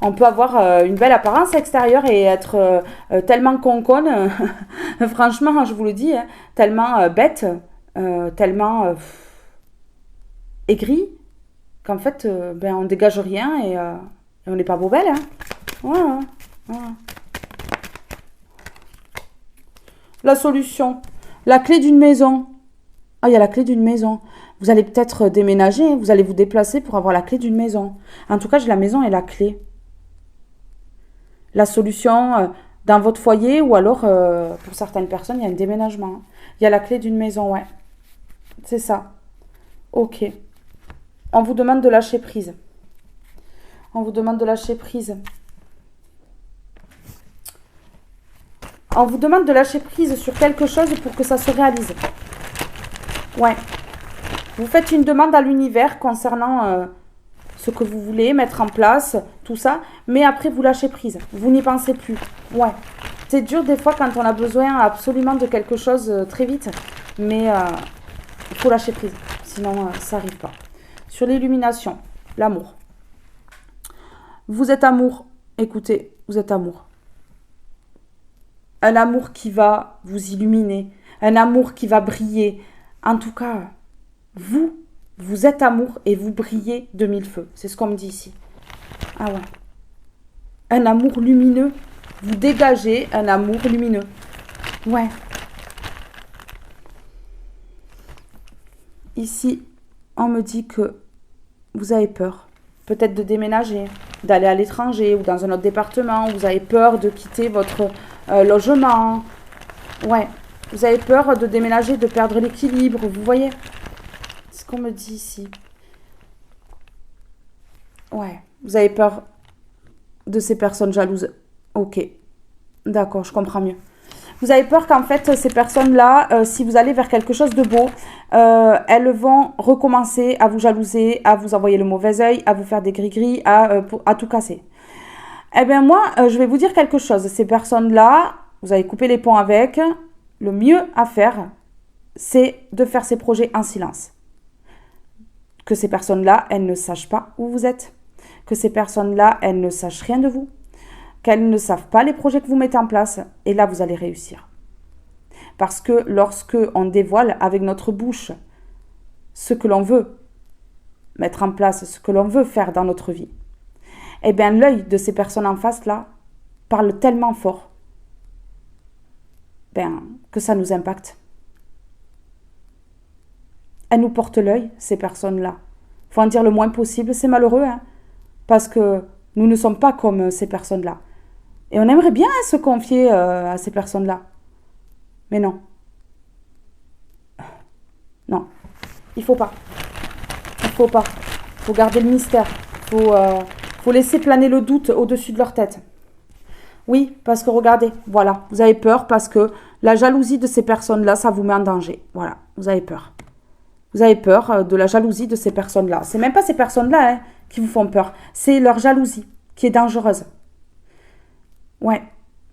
On peut avoir une belle apparence extérieure et être tellement conne, franchement, je vous le dis, hein, tellement bête, tellement... aigri, qu'en fait, on dégage rien et on n'est pas beau belle. Hein. Voilà. La solution. La clé d'une maison. Ah, il y a la clé d'une maison. Vous allez peut-être déménager, vous allez vous déplacer pour avoir la clé d'une maison. En tout cas, j'ai la maison et la clé. La solution dans votre foyer ou alors, pour certaines personnes, il y a un déménagement. Il y a la clé d'une maison, ouais. C'est ça. Ok. On vous demande de lâcher prise. On vous demande de lâcher prise. On vous demande de lâcher prise sur quelque chose pour que ça se réalise. Ouais. Vous faites une demande à l'univers concernant ce que vous voulez mettre en place, tout ça, mais après vous lâchez prise. Vous n'y pensez plus. Ouais. C'est dur des fois quand on a besoin absolument de quelque chose très vite, mais il faut lâcher prise, sinon ça n'arrive pas. Sur l'illumination, l'amour. Vous êtes amour. Écoutez, vous êtes amour. Un amour qui va vous illuminer, un amour qui va briller. En tout cas, vous êtes amour et vous brillez de mille feux. C'est ce qu'on me dit ici. Ah ouais. Un amour lumineux. Vous dégagez un amour lumineux. Ouais. Ici, on me dit que vous avez peur. Peut-être de déménager, d'aller à l'étranger ou dans un autre département. Vous avez peur de quitter votre logement. Ouais. Vous avez peur de déménager, de perdre l'équilibre. Vous voyez ? C'est ce qu'on me dit ici. Ouais. Vous avez peur de ces personnes jalouses. Ok. D'accord, je comprends mieux. Vous avez peur qu'en fait, ces personnes-là, si vous allez vers quelque chose de beau, elles vont recommencer à vous jalouser, à vous envoyer le mauvais œil, à vous faire des gris-gris, à tout casser. Eh bien, moi, je vais vous dire quelque chose. Ces personnes-là, vous avez coupé les ponts avec. Le mieux à faire, c'est de faire ces projets en silence. Que ces personnes-là, elles ne sachent pas où vous êtes. Que ces personnes-là, elles ne sachent rien de vous. Qu'elles ne savent pas les projets que vous mettez en place. Et là, vous allez réussir. Parce que lorsque on dévoile avec notre bouche ce que l'on veut mettre en place, ce que l'on veut faire dans notre vie, eh bien, l'œil de ces personnes en face, là, parle tellement fort que ça nous impacte. Elles nous portent l'œil, ces personnes-là. Il faut en dire le moins possible. C'est malheureux, hein, parce que nous ne sommes pas comme ces personnes-là. Et on aimerait bien se confier à ces personnes-là. Mais non. Non. Il faut pas. Il faut pas. Il faut garder le mystère. Il faut laisser planer le doute au-dessus de leur tête. Oui, parce que regardez, voilà, vous avez peur parce que la jalousie de ces personnes-là, ça vous met en danger. Voilà, vous avez peur. Vous avez peur de la jalousie de ces personnes-là. C'est même pas ces personnes-là qui vous font peur. C'est leur jalousie qui est dangereuse. Ouais,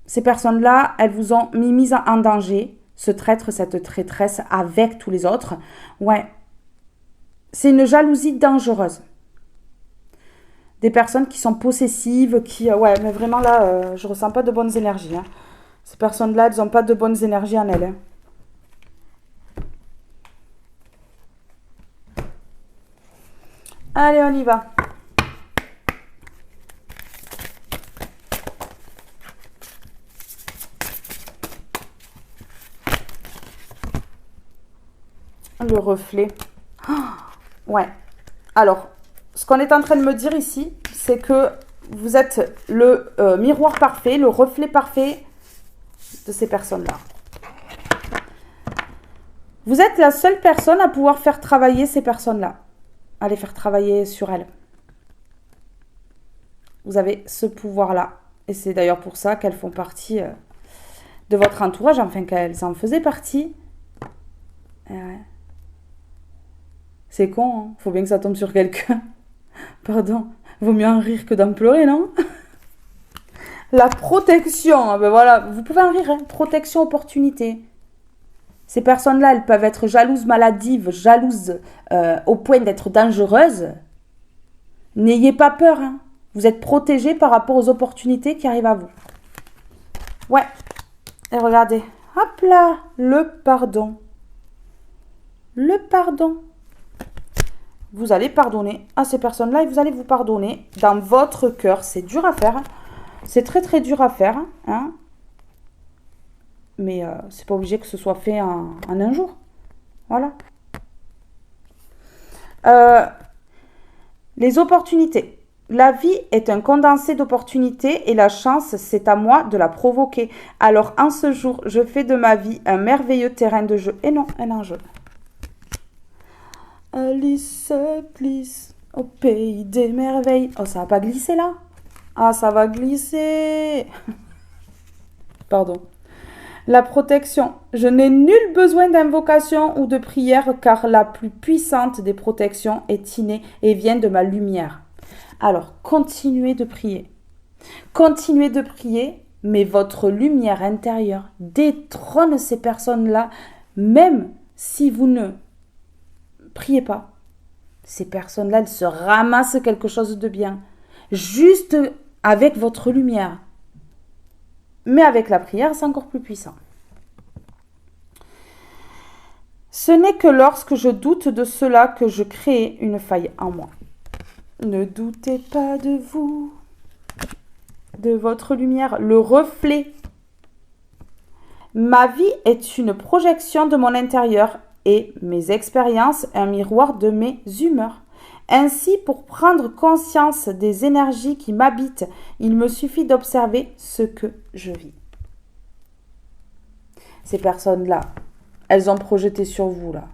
ces personnes-là, elles vous ont mis en danger, ce traître, cette traîtresse avec tous les autres. Ouais, c'est une jalousie dangereuse. Des personnes qui sont possessives, ouais, mais vraiment là, je ressens pas de bonnes énergies. Hein. Ces personnes-là, elles n'ont pas de bonnes énergies en elles. Hein. Allez, on y va. Le reflet. Oh, ouais. Alors, ce qu'on est en train de me dire ici, c'est que vous êtes le miroir parfait, le reflet parfait de ces personnes-là. Vous êtes la seule personne à pouvoir faire travailler ces personnes-là. À les faire travailler sur elles. Vous avez ce pouvoir-là. Et c'est d'ailleurs pour ça qu'elles font partie de votre entourage, enfin qu'elles en faisaient partie. Ouais. C'est con, hein. Faut bien que ça tombe sur quelqu'un. Pardon, vaut mieux en rire que d'en pleurer, non? La protection, ben voilà, vous pouvez en rire, hein. Protection, opportunité. Ces personnes-là, elles peuvent être jalouses, maladives, jalouses au point d'être dangereuses. N'ayez pas peur, hein. Vous êtes protégés par rapport aux opportunités qui arrivent à vous. Ouais, et regardez, hop là, le pardon. Le pardon. Vous allez pardonner à ces personnes-là et vous allez vous pardonner dans votre cœur. C'est dur à faire. Hein. C'est très très dur à faire. Hein. mais c'est pas obligé que ce soit fait en un jour. Voilà. Les opportunités. La vie est un condensé d'opportunités et la chance, c'est à moi de la provoquer. Alors en ce jour, je fais de ma vie un merveilleux terrain de jeu. Et non, un enjeu. Alice glisse au pays des merveilles. Oh, ça va pas glisser là? Ah, ça va glisser. Pardon. La protection. Je n'ai nul besoin d'invocation ou de prière car la plus puissante des protections est innée et vient de ma lumière. Alors, continuez de prier. Continuez de prier, mais votre lumière intérieure détrône ces personnes-là, même si vous ne priez pas. Ces personnes-là, elles se ramassent quelque chose de bien. Juste avec votre lumière. Mais avec la prière, c'est encore plus puissant. Ce n'est que lorsque je doute de cela que je crée une faille en moi. Ne doutez pas de vous, de votre lumière, le reflet. Ma vie est une projection de mon intérieur et mes expériences un miroir de mes humeurs. Ainsi, pour prendre conscience des énergies qui m'habitent, il me suffit d'observer ce que je vis. Ces personnes-là, elles ont projeté sur vous, là.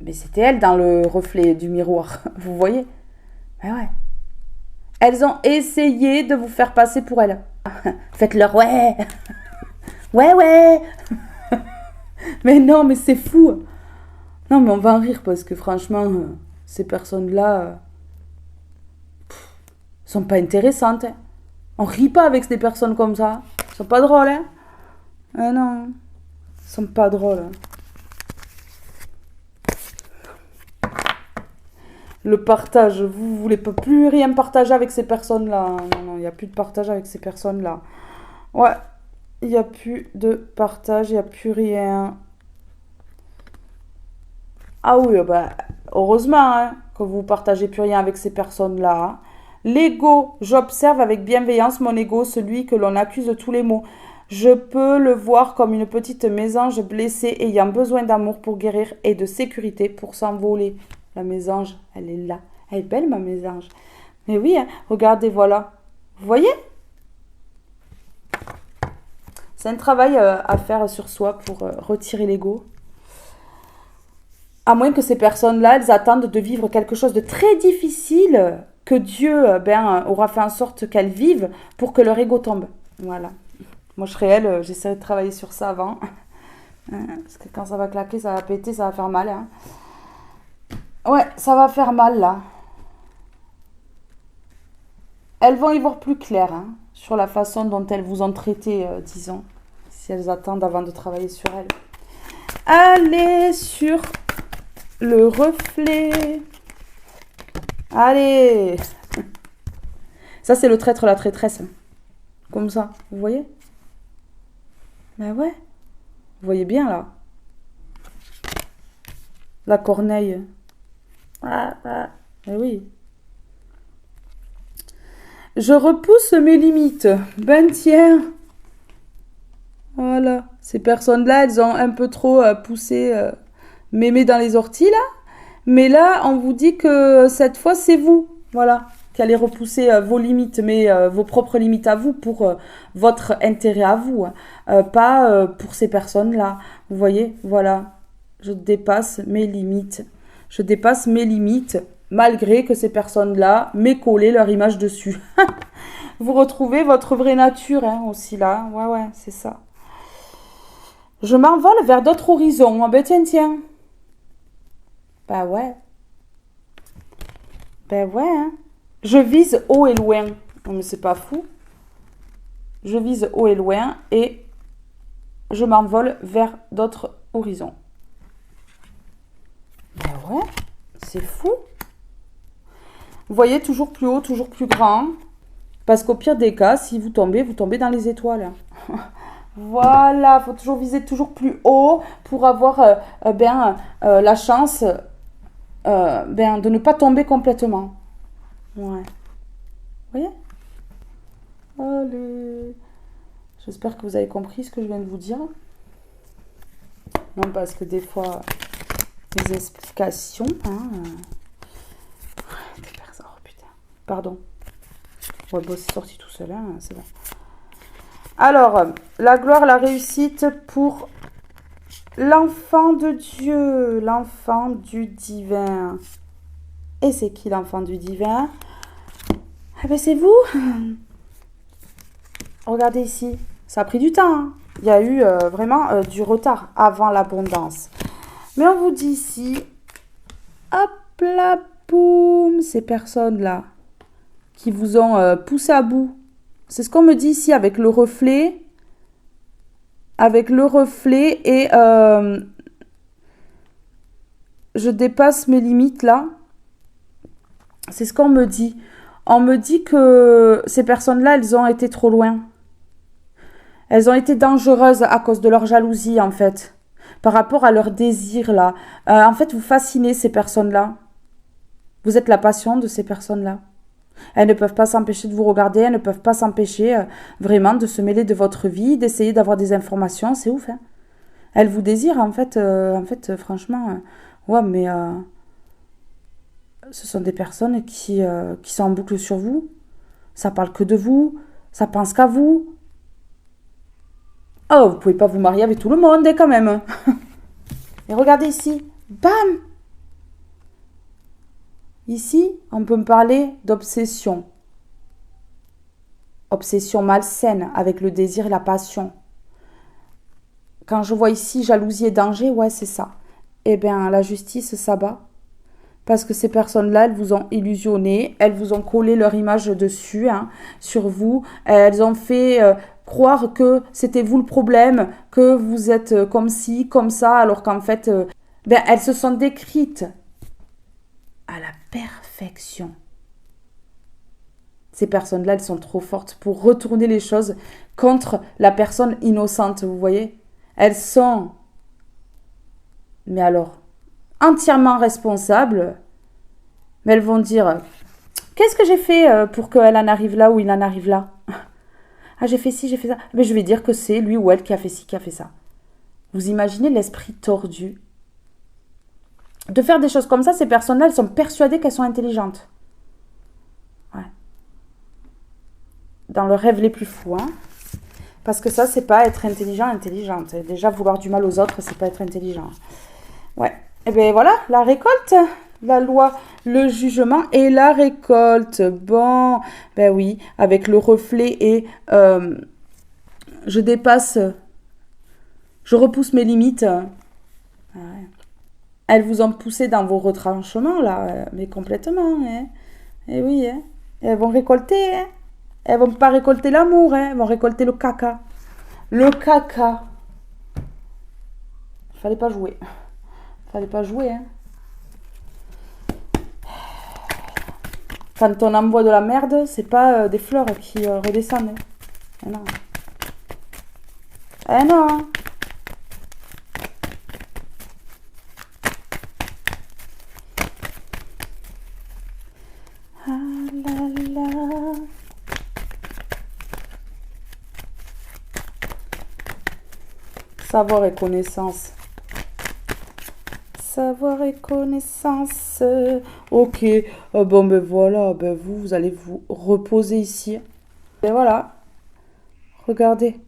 Mais c'était elles dans le reflet du miroir, vous voyez? Mais ouais. Elles ont essayé de vous faire passer pour elles. Faites-leur ouais. Ouais. Mais non, mais c'est fou. Non, mais on va en rire parce que franchement, ces personnes-là sont pas intéressantes. Hein. On rit pas avec des personnes comme ça. Ils sont pas drôles, hein. Ah non, ils sont pas drôles. Hein. Le partage, vous voulez pas plus rien partager avec ces personnes-là. Non, il n'y a plus de partage avec ces personnes-là. Ouais, il n'y a plus de partage, il n'y a plus rien. Ah oui, bah, heureusement hein, que vous ne partagez plus rien avec ces personnes-là. Hein. L'ego, j'observe avec bienveillance mon ego, celui que l'on accuse de tous les maux. Je peux le voir comme une petite mésange blessée ayant besoin d'amour pour guérir et de sécurité pour s'envoler. La mésange, elle est là. Elle est belle, ma mésange. Mais oui, hein, regardez, voilà. Vous voyez? C'est un travail à faire sur soi pour retirer l'ego. À moins que ces personnes-là, elles attendent de vivre quelque chose de très difficile que Dieu aura fait en sorte qu'elles vivent pour que leur ego tombe. Voilà. Moi, je serais elle, j'essaierai de travailler sur ça avant. Parce que quand ça va claquer, ça va péter, ça va faire mal. Hein. Ouais, ça va faire mal, là. Elles vont y voir plus clair hein, sur la façon dont elles vous ont traité, disons, si elles attendent avant de travailler sur elles. Allez sur le reflet. Allez. Ça, c'est le traître, la traîtresse. Comme ça, vous voyez? Ben ouais. Vous voyez bien, là. La corneille. Eh oui. Je repousse mes limites. Ben tiens. Voilà. Ces personnes-là, elles ont un peu trop poussé mémé dans les orties, là. Mais là, on vous dit que cette fois, c'est vous. Voilà. Qui allez repousser vos limites, mais vos propres limites à vous pour votre intérêt à vous. Pas pour ces personnes-là. Vous voyez? Voilà. Je dépasse mes limites. Je dépasse mes limites, malgré que ces personnes-là m'aient collé leur image dessus. Vous retrouvez votre vraie nature hein, aussi là. Ouais, c'est ça. Je m'envole vers d'autres horizons. Ah ben tiens. Ben ouais. Hein. Je vise haut et loin. Non mais c'est pas fou. Je vise haut et loin et je m'envole vers d'autres horizons. Ben ouais, c'est fou. Vous voyez, toujours plus haut, toujours plus grand. Parce qu'au pire des cas, si vous tombez dans les étoiles. Voilà, il faut toujours viser toujours plus haut pour avoir la chance de ne pas tomber complètement. Ouais. Vous voyez? Allez, J'espère que vous avez compris ce que je viens de vous dire. Non, parce que des fois, les explications... Hein, oh putain. Pardon. Ouais, bon, c'est sorti tout seul, hein, c'est bon. Alors, la gloire, la réussite pour l'enfant de Dieu, l'enfant du divin. Et c'est qui l'enfant du divin? Eh bien, c'est vous. Regardez ici, ça a pris du temps. Hein. Il y a eu vraiment du retard avant l'abondance. Mais on vous dit ici, hop là, boum, ces personnes-là qui vous ont poussé à bout. C'est ce qu'on me dit ici avec le reflet. Avec le reflet et je dépasse mes limites là. C'est ce qu'on me dit. On me dit que ces personnes-là, elles ont été trop loin. Elles ont été dangereuses à cause de leur jalousie, en fait. Par rapport à leur désir, là. En fait, vous fascinez ces personnes-là. Vous êtes la passion de ces personnes-là. Elles ne peuvent pas s'empêcher de vous regarder. Elles ne peuvent pas s'empêcher vraiment de se mêler de votre vie, d'essayer d'avoir des informations. C'est ouf, hein. Elles vous désirent, en fait. Franchement, ouais, mais... ce sont des personnes qui sont en boucle sur vous. Ça parle que de vous. Ça pense qu'à vous. Oh, vous pouvez pas vous marier avec tout le monde, quand même. Et regardez ici. Bam! Ici, on peut me parler d'obsession. Obsession malsaine avec le désir et la passion. Quand je vois ici jalousie et danger, ouais, c'est ça. Eh bien, la justice s'abat. Parce que ces personnes-là, elles vous ont illusionné, elles vous ont collé leur image dessus, hein, sur vous. Elles ont fait croire que c'était vous le problème, que vous êtes comme ci, comme ça, alors qu'en fait, elles se sont décrites à la perfection. Ces personnes-là, elles sont trop fortes pour retourner les choses contre la personne innocente, vous voyez. Elles sont, mais alors, entièrement responsables, mais elles vont dire qu'est-ce que j'ai fait pour qu'elle en arrive là ou il en arrive là? Ah, j'ai fait ci, j'ai fait ça. Mais je vais dire que c'est lui ou elle qui a fait ci, qui a fait ça. Vous imaginez l'esprit tordu de faire des choses comme ça? Ces personnes-là, elles sont persuadées qu'elles sont intelligentes. Ouais. Dans leurs rêves les plus fous, hein. Parce que ça, c'est pas être intelligent, intelligente. Déjà, vouloir du mal aux autres, c'est pas être intelligent. Ouais. Et bien voilà, la récolte, la loi, le jugement et la récolte. Bon, ben oui, avec le reflet et je dépasse, je repousse mes limites. Ouais. Elles vous ont poussé dans vos retranchements, là, mais complètement. Hein. Et oui, hein. Elles vont récolter, hein. Elles vont pas récolter l'amour, hein. Elles vont récolter le caca. Le caca. Fallait pas jouer. Fallait pas jouer, hein. Quand on envoie de la merde, c'est pas des fleurs qui redescendent. Eh non. Eh non. Ah là là. Savoir et connaissance. Savoir et connaissance. Ok. Bon, ben voilà. Ben vous allez vous reposer ici. Et voilà. Regardez.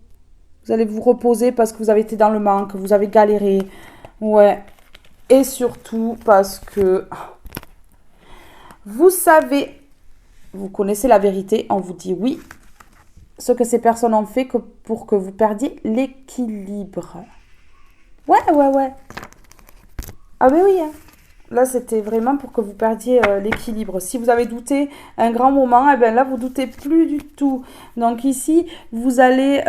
Vous allez vous reposer parce que vous avez été dans le manque. Vous avez galéré. Ouais. Et surtout parce que vous savez, vous connaissez la vérité. On vous dit oui. Ce que ces personnes ont fait pour que vous perdiez l'équilibre. Ouais. Ah ben oui, hein. Là, c'était vraiment pour que vous perdiez l'équilibre. Si vous avez douté un grand moment, eh ben là, vous doutez plus du tout. Donc ici, vous allez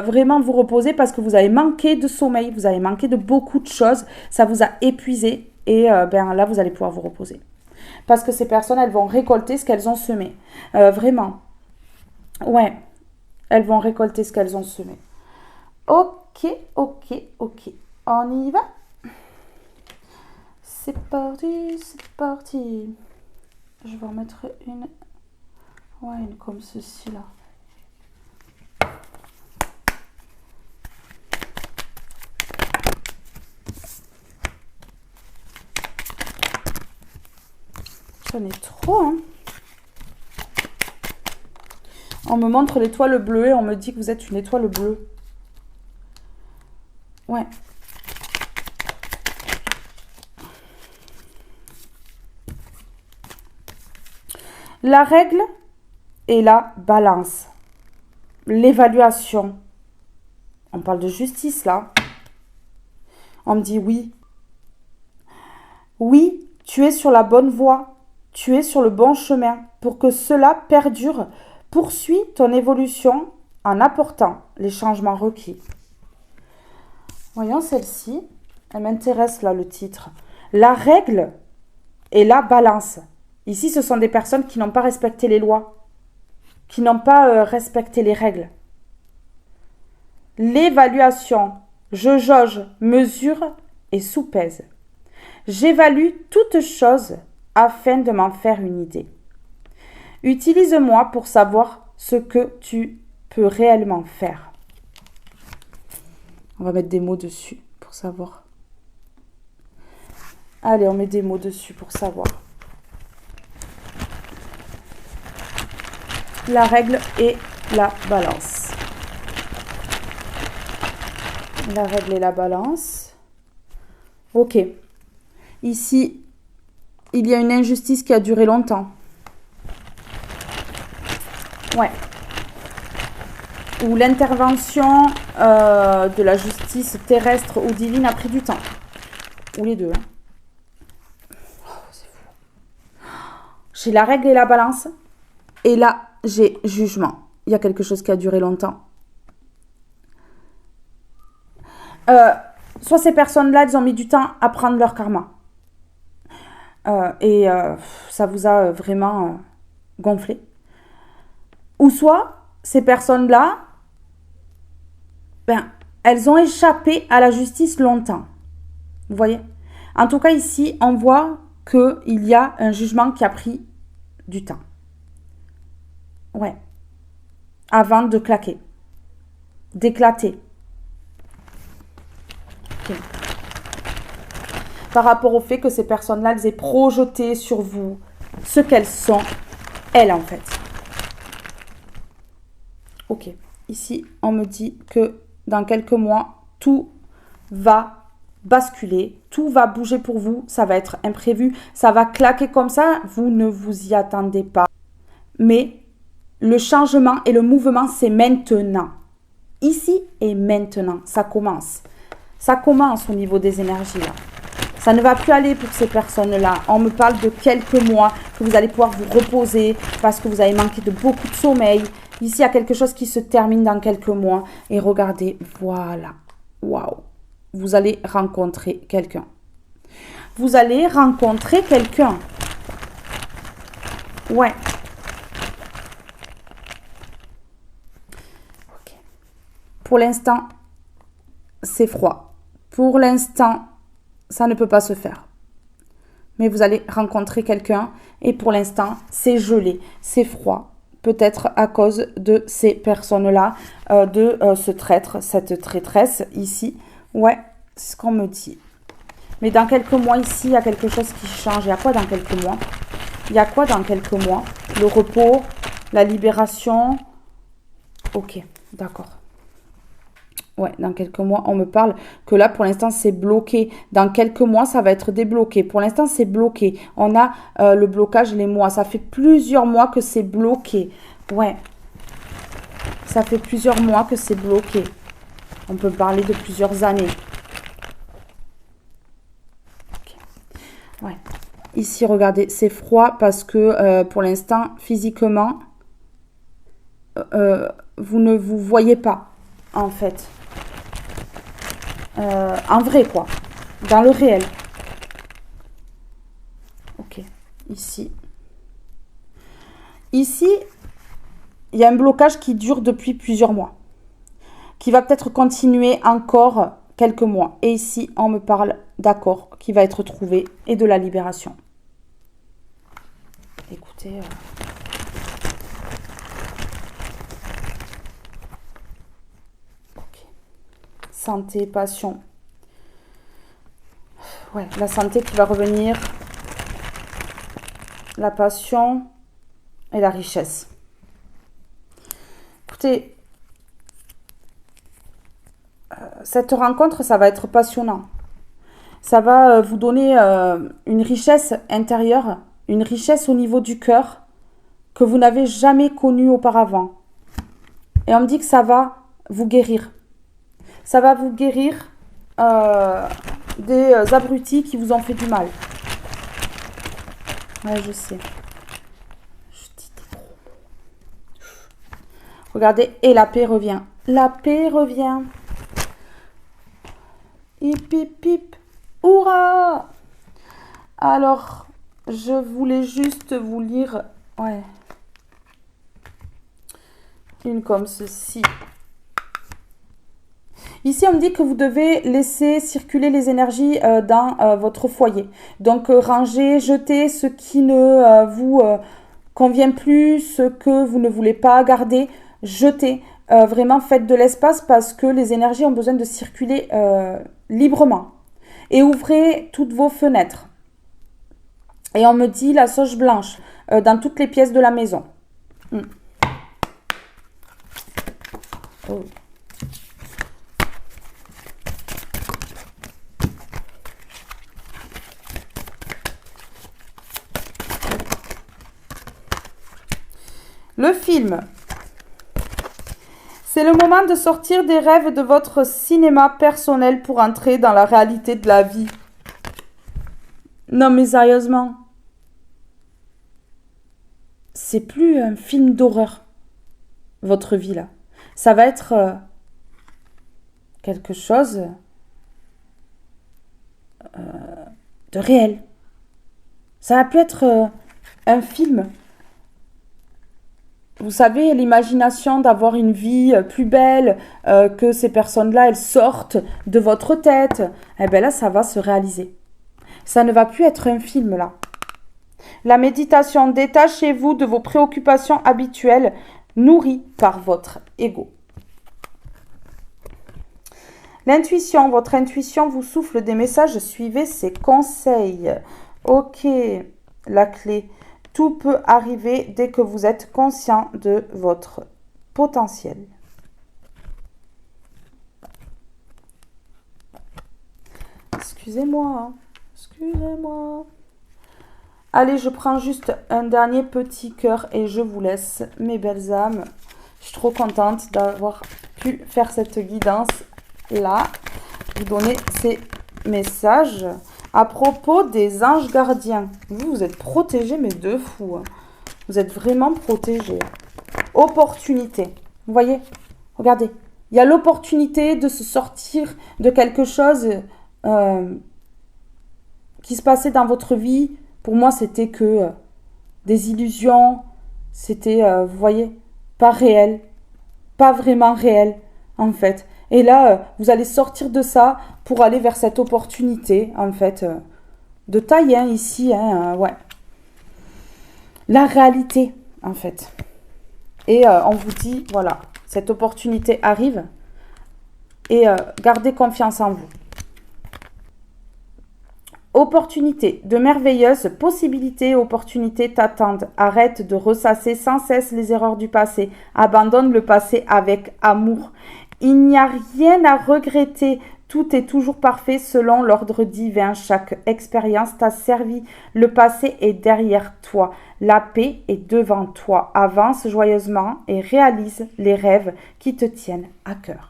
vraiment vous reposer parce que vous avez manqué de sommeil, vous avez manqué de beaucoup de choses. Ça vous a épuisé et là, vous allez pouvoir vous reposer. Parce que ces personnes, elles vont récolter ce qu'elles ont semé. Vraiment. Ouais. Elles vont récolter ce qu'elles ont semé. Ok. On y va? C'est parti. Je vais en mettre une. Ouais, une comme ceci là. C'en est trop, hein. On me montre l'étoile bleue et on me dit que vous êtes une étoile bleue. Ouais. La règle et la balance. L'évaluation. On parle de justice là. On me dit oui. Oui, tu es sur la bonne voie. Tu es sur le bon chemin. Pour que cela perdure, poursuis ton évolution en apportant les changements requis. Voyons celle-ci. Elle m'intéresse là le titre. La règle et la balance. Ici, ce sont des personnes qui n'ont pas respecté les lois, qui n'ont pas respecté les règles. L'évaluation. Je jauge, mesure et soupèse. J'évalue toute chose afin de m'en faire une idée. Utilise-moi pour savoir ce que tu peux réellement faire. On va mettre des mots dessus pour savoir. Allez, on met des mots dessus pour savoir. La règle et la balance. La règle et la balance. Ok. Ici, il y a une injustice qui a duré longtemps. Ouais. Où l'intervention de la justice terrestre ou divine a pris du temps. Ou les deux. Hein. Oh, c'est fou. J'ai la règle et la balance. Et là, j'ai jugement. Il y a quelque chose qui a duré longtemps. Soit ces personnes-là, elles ont mis du temps à prendre leur karma. Et ça vous a vraiment gonflé. Ou soit, ces personnes-là, elles ont échappé à la justice longtemps. Vous voyez? En tout cas, ici, on voit qu'il y a un jugement qui a pris du temps. Ouais. Avant de claquer. D'éclater. Okay. Par rapport au fait que ces personnes-là, elles aient projeté sur vous ce qu'elles sont, elles, en fait. Ok. Ici, on me dit que dans quelques mois, tout va basculer, tout va bouger pour vous, ça va être imprévu, ça va claquer comme ça, vous ne vous y attendez pas. Mais le changement et le mouvement, c'est maintenant. Ici et maintenant, ça commence. Ça commence au niveau des énergies là. Ça ne va plus aller pour ces personnes-là. On me parle de quelques mois que vous allez pouvoir vous reposer parce que vous avez manqué de beaucoup de sommeil. Ici, il y a quelque chose qui se termine dans quelques mois. Et regardez, voilà. Waouh. Vous allez rencontrer quelqu'un. Vous allez rencontrer quelqu'un. Ouais. Ok. Pour l'instant, c'est froid. Pour l'instant, ça ne peut pas se faire. Mais vous allez rencontrer quelqu'un et pour l'instant, c'est gelé, c'est froid. Peut-être à cause de ces personnes-là, de ce traître, cette traîtresse ici. Ouais, c'est ce qu'on me dit. Mais dans quelques mois ici, il y a quelque chose qui change. Il y a quoi dans quelques mois? Il y a quoi dans quelques mois? Le repos, la libération. Ok, d'accord. Ouais, dans quelques mois, on me parle que là, pour l'instant, c'est bloqué. Dans quelques mois, ça va être débloqué. Pour l'instant, c'est bloqué. On a le blocage, les mois. Ça fait plusieurs mois que c'est bloqué. Ouais. Ça fait plusieurs mois que c'est bloqué. On peut parler de plusieurs années. Okay. Ouais. Ici, regardez, c'est froid parce que pour l'instant, physiquement, vous ne vous voyez pas, en fait. En vrai, quoi. Dans le réel. Ok. Ici. Ici, il y a un blocage qui dure depuis plusieurs mois. Qui va peut-être continuer encore quelques mois. Et ici, on me parle d'accord qui va être trouvé et de la libération. Écoutez... Santé, passion. Ouais, la santé qui va revenir. la passion et la richesse. Écoutez, cette rencontre, ça va être passionnant. Ça va vous donner une richesse intérieure, une richesse au niveau du cœur que vous n'avez jamais connue auparavant. Et on me dit que ça va vous guérir. Ça va vous guérir des abrutis qui vous ont fait du mal. Ouais, je sais. Je dis des gros mots. Regardez, et la paix revient. La paix revient. Hip, hip, hip. Hourra! Alors, je voulais juste vous lire... Ouais. Une comme ceci. Ici, on me dit que vous devez laisser circuler les énergies dans votre foyer. Donc, ranger, jeter ce qui ne vous convient plus, ce que vous ne voulez pas garder, jeter. Vraiment, faites de l'espace parce que les énergies ont besoin de circuler librement. Et ouvrez toutes vos fenêtres. Et on me dit la sauge blanche dans toutes les pièces de la maison. Oh. Le film. C'est le moment de sortir des rêves de votre cinéma personnel pour entrer dans la réalité de la vie. Non mais sérieusement. C'est plus un film d'horreur, votre vie là. Ça va être quelque chose de réel. Ça va plus être un film. Vous savez, l'imagination d'avoir une vie plus belle, que ces personnes-là, elles sortent de votre tête. Eh bien là, ça va se réaliser. Ça ne va plus être un film, là. La méditation, détachez-vous de vos préoccupations habituelles, nourries par votre ego. L'intuition, votre intuition vous souffle des messages, suivez ses conseils. Ok, la clé. Tout peut arriver dès que vous êtes conscient de votre potentiel. Excusez-moi, excusez-moi. Allez, je prends juste un dernier petit cœur et je vous laisse, mes belles âmes. Je suis trop contente d'avoir pu faire cette guidance-là, vous donner ces messages. À propos des anges gardiens, vous êtes protégés, mais de fou. Hein. Vous êtes vraiment protégés. Opportunité. Vous voyez? Regardez. Il y a l'opportunité de se sortir de quelque chose qui se passait dans votre vie. Pour moi, c'était que des illusions. C'était, vous voyez, pas réel. Pas vraiment réel, en fait. Et là, vous allez sortir de ça pour aller vers cette opportunité, en fait, de taille, hein, ici, hein, ouais. La réalité, en fait. Et on vous dit, voilà, cette opportunité arrive et gardez confiance en vous. Opportunité, de merveilleuses possibilités, opportunités t'attendent. Arrête de ressasser sans cesse les erreurs du passé. Abandonne le passé avec amour. Il n'y a rien à regretter. Tout est toujours parfait selon l'ordre divin. Chaque expérience t'a servi. Le passé est derrière toi. La paix est devant toi. Avance joyeusement et réalise les rêves qui te tiennent à cœur.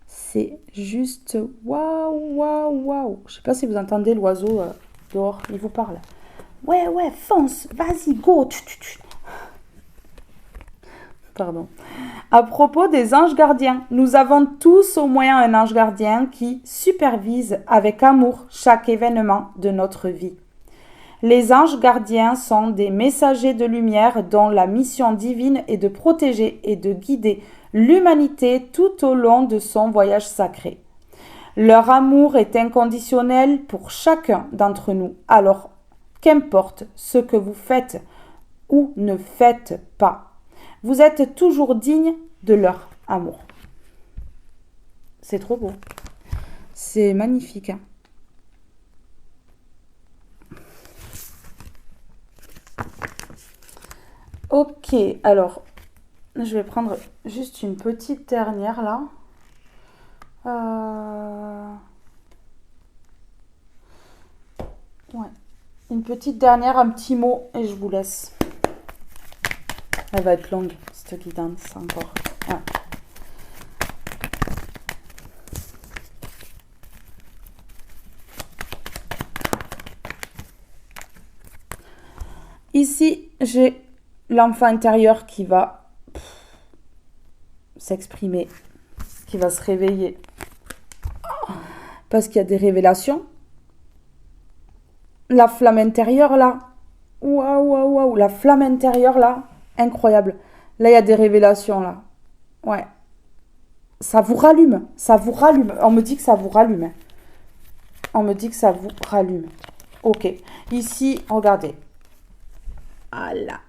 C'est juste waouh, waouh, waouh. Je ne sais pas si vous entendez l'oiseau dehors. Il vous parle. Ouais, fonce. Vas-y, go. Pardon. À propos des anges gardiens, nous avons tous au moins un ange gardien qui supervise avec amour chaque événement de notre vie. Les anges gardiens sont des messagers de lumière dont la mission divine est de protéger et de guider l'humanité tout au long de son voyage sacré. Leur amour est inconditionnel pour chacun d'entre nous, alors qu'importe ce que vous faites ou ne faites pas. Vous êtes toujours digne de leur amour. C'est trop beau. C'est magnifique. Hein. Ok, alors, je vais prendre juste une petite dernière là. Ouais, une petite dernière, un petit mot et je vous laisse. Elle va être longue, cette guidance encore. Ouais. Ici, j'ai l'enfant intérieur qui va s'exprimer, qui va se réveiller. Parce qu'il y a des révélations. La flamme intérieure là. Waouh, waouh, waouh. La flamme intérieure là. Incroyable. Là, il y a des révélations là. Ouais. Ça vous rallume. Ça vous rallume. On me dit que ça vous rallume. On me dit que ça vous rallume. Ok. Ici, regardez. Ah là.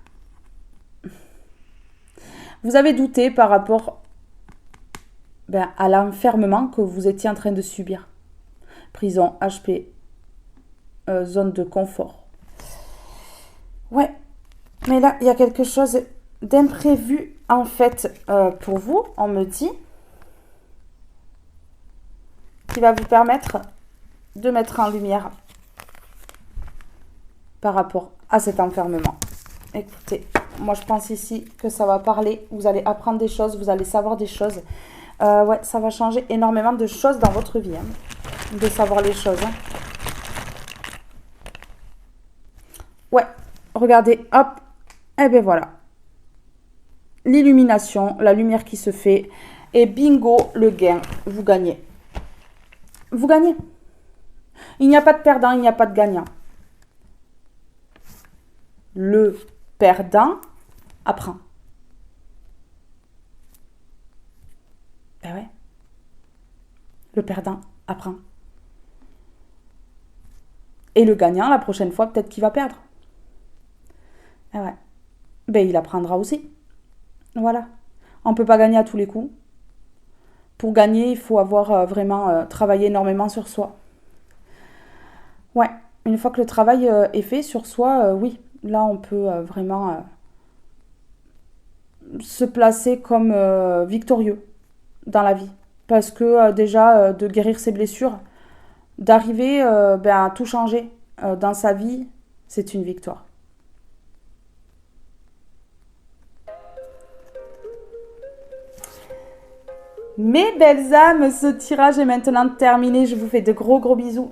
Vous avez douté par rapport à l'enfermement que vous étiez en train de subir. Prison, HP, zone de confort. Ouais, mais là, il y a quelque chose d'imprévu, en fait, pour vous, on me dit, qui va vous permettre de mettre en lumière par rapport à cet enfermement. Écoutez, moi, je pense ici que ça va parler, vous allez apprendre des choses, vous allez savoir des choses. Ouais, ça va changer énormément de choses dans votre vie, hein, de savoir les choses. Hein. Ouais, regardez, hop, et ben voilà. L'illumination, la lumière qui se fait, et bingo, le gain, vous gagnez. Vous gagnez. Il n'y a pas de perdant, il n'y a pas de gagnant. Le perdant apprend. Ben ouais. Le perdant apprend. Et le gagnant, la prochaine fois, peut-être qu'il va perdre. Ah ouais. Ben, il apprendra aussi. Voilà. On ne peut pas gagner à tous les coups. Pour gagner, il faut avoir vraiment travaillé énormément sur soi. Ouais. Une fois que le travail est fait sur soi, oui. Là, on peut vraiment se placer comme victorieux dans la vie. Parce que déjà, de guérir ses blessures, d'arriver à tout changer dans sa vie, c'est une victoire. Mes belles âmes, ce tirage est maintenant terminé. Je vous fais de gros gros bisous.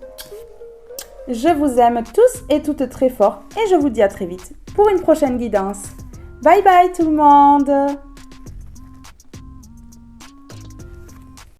Je vous aime tous et toutes très fort et je vous dis à très vite pour une prochaine guidance. Bye bye tout le monde!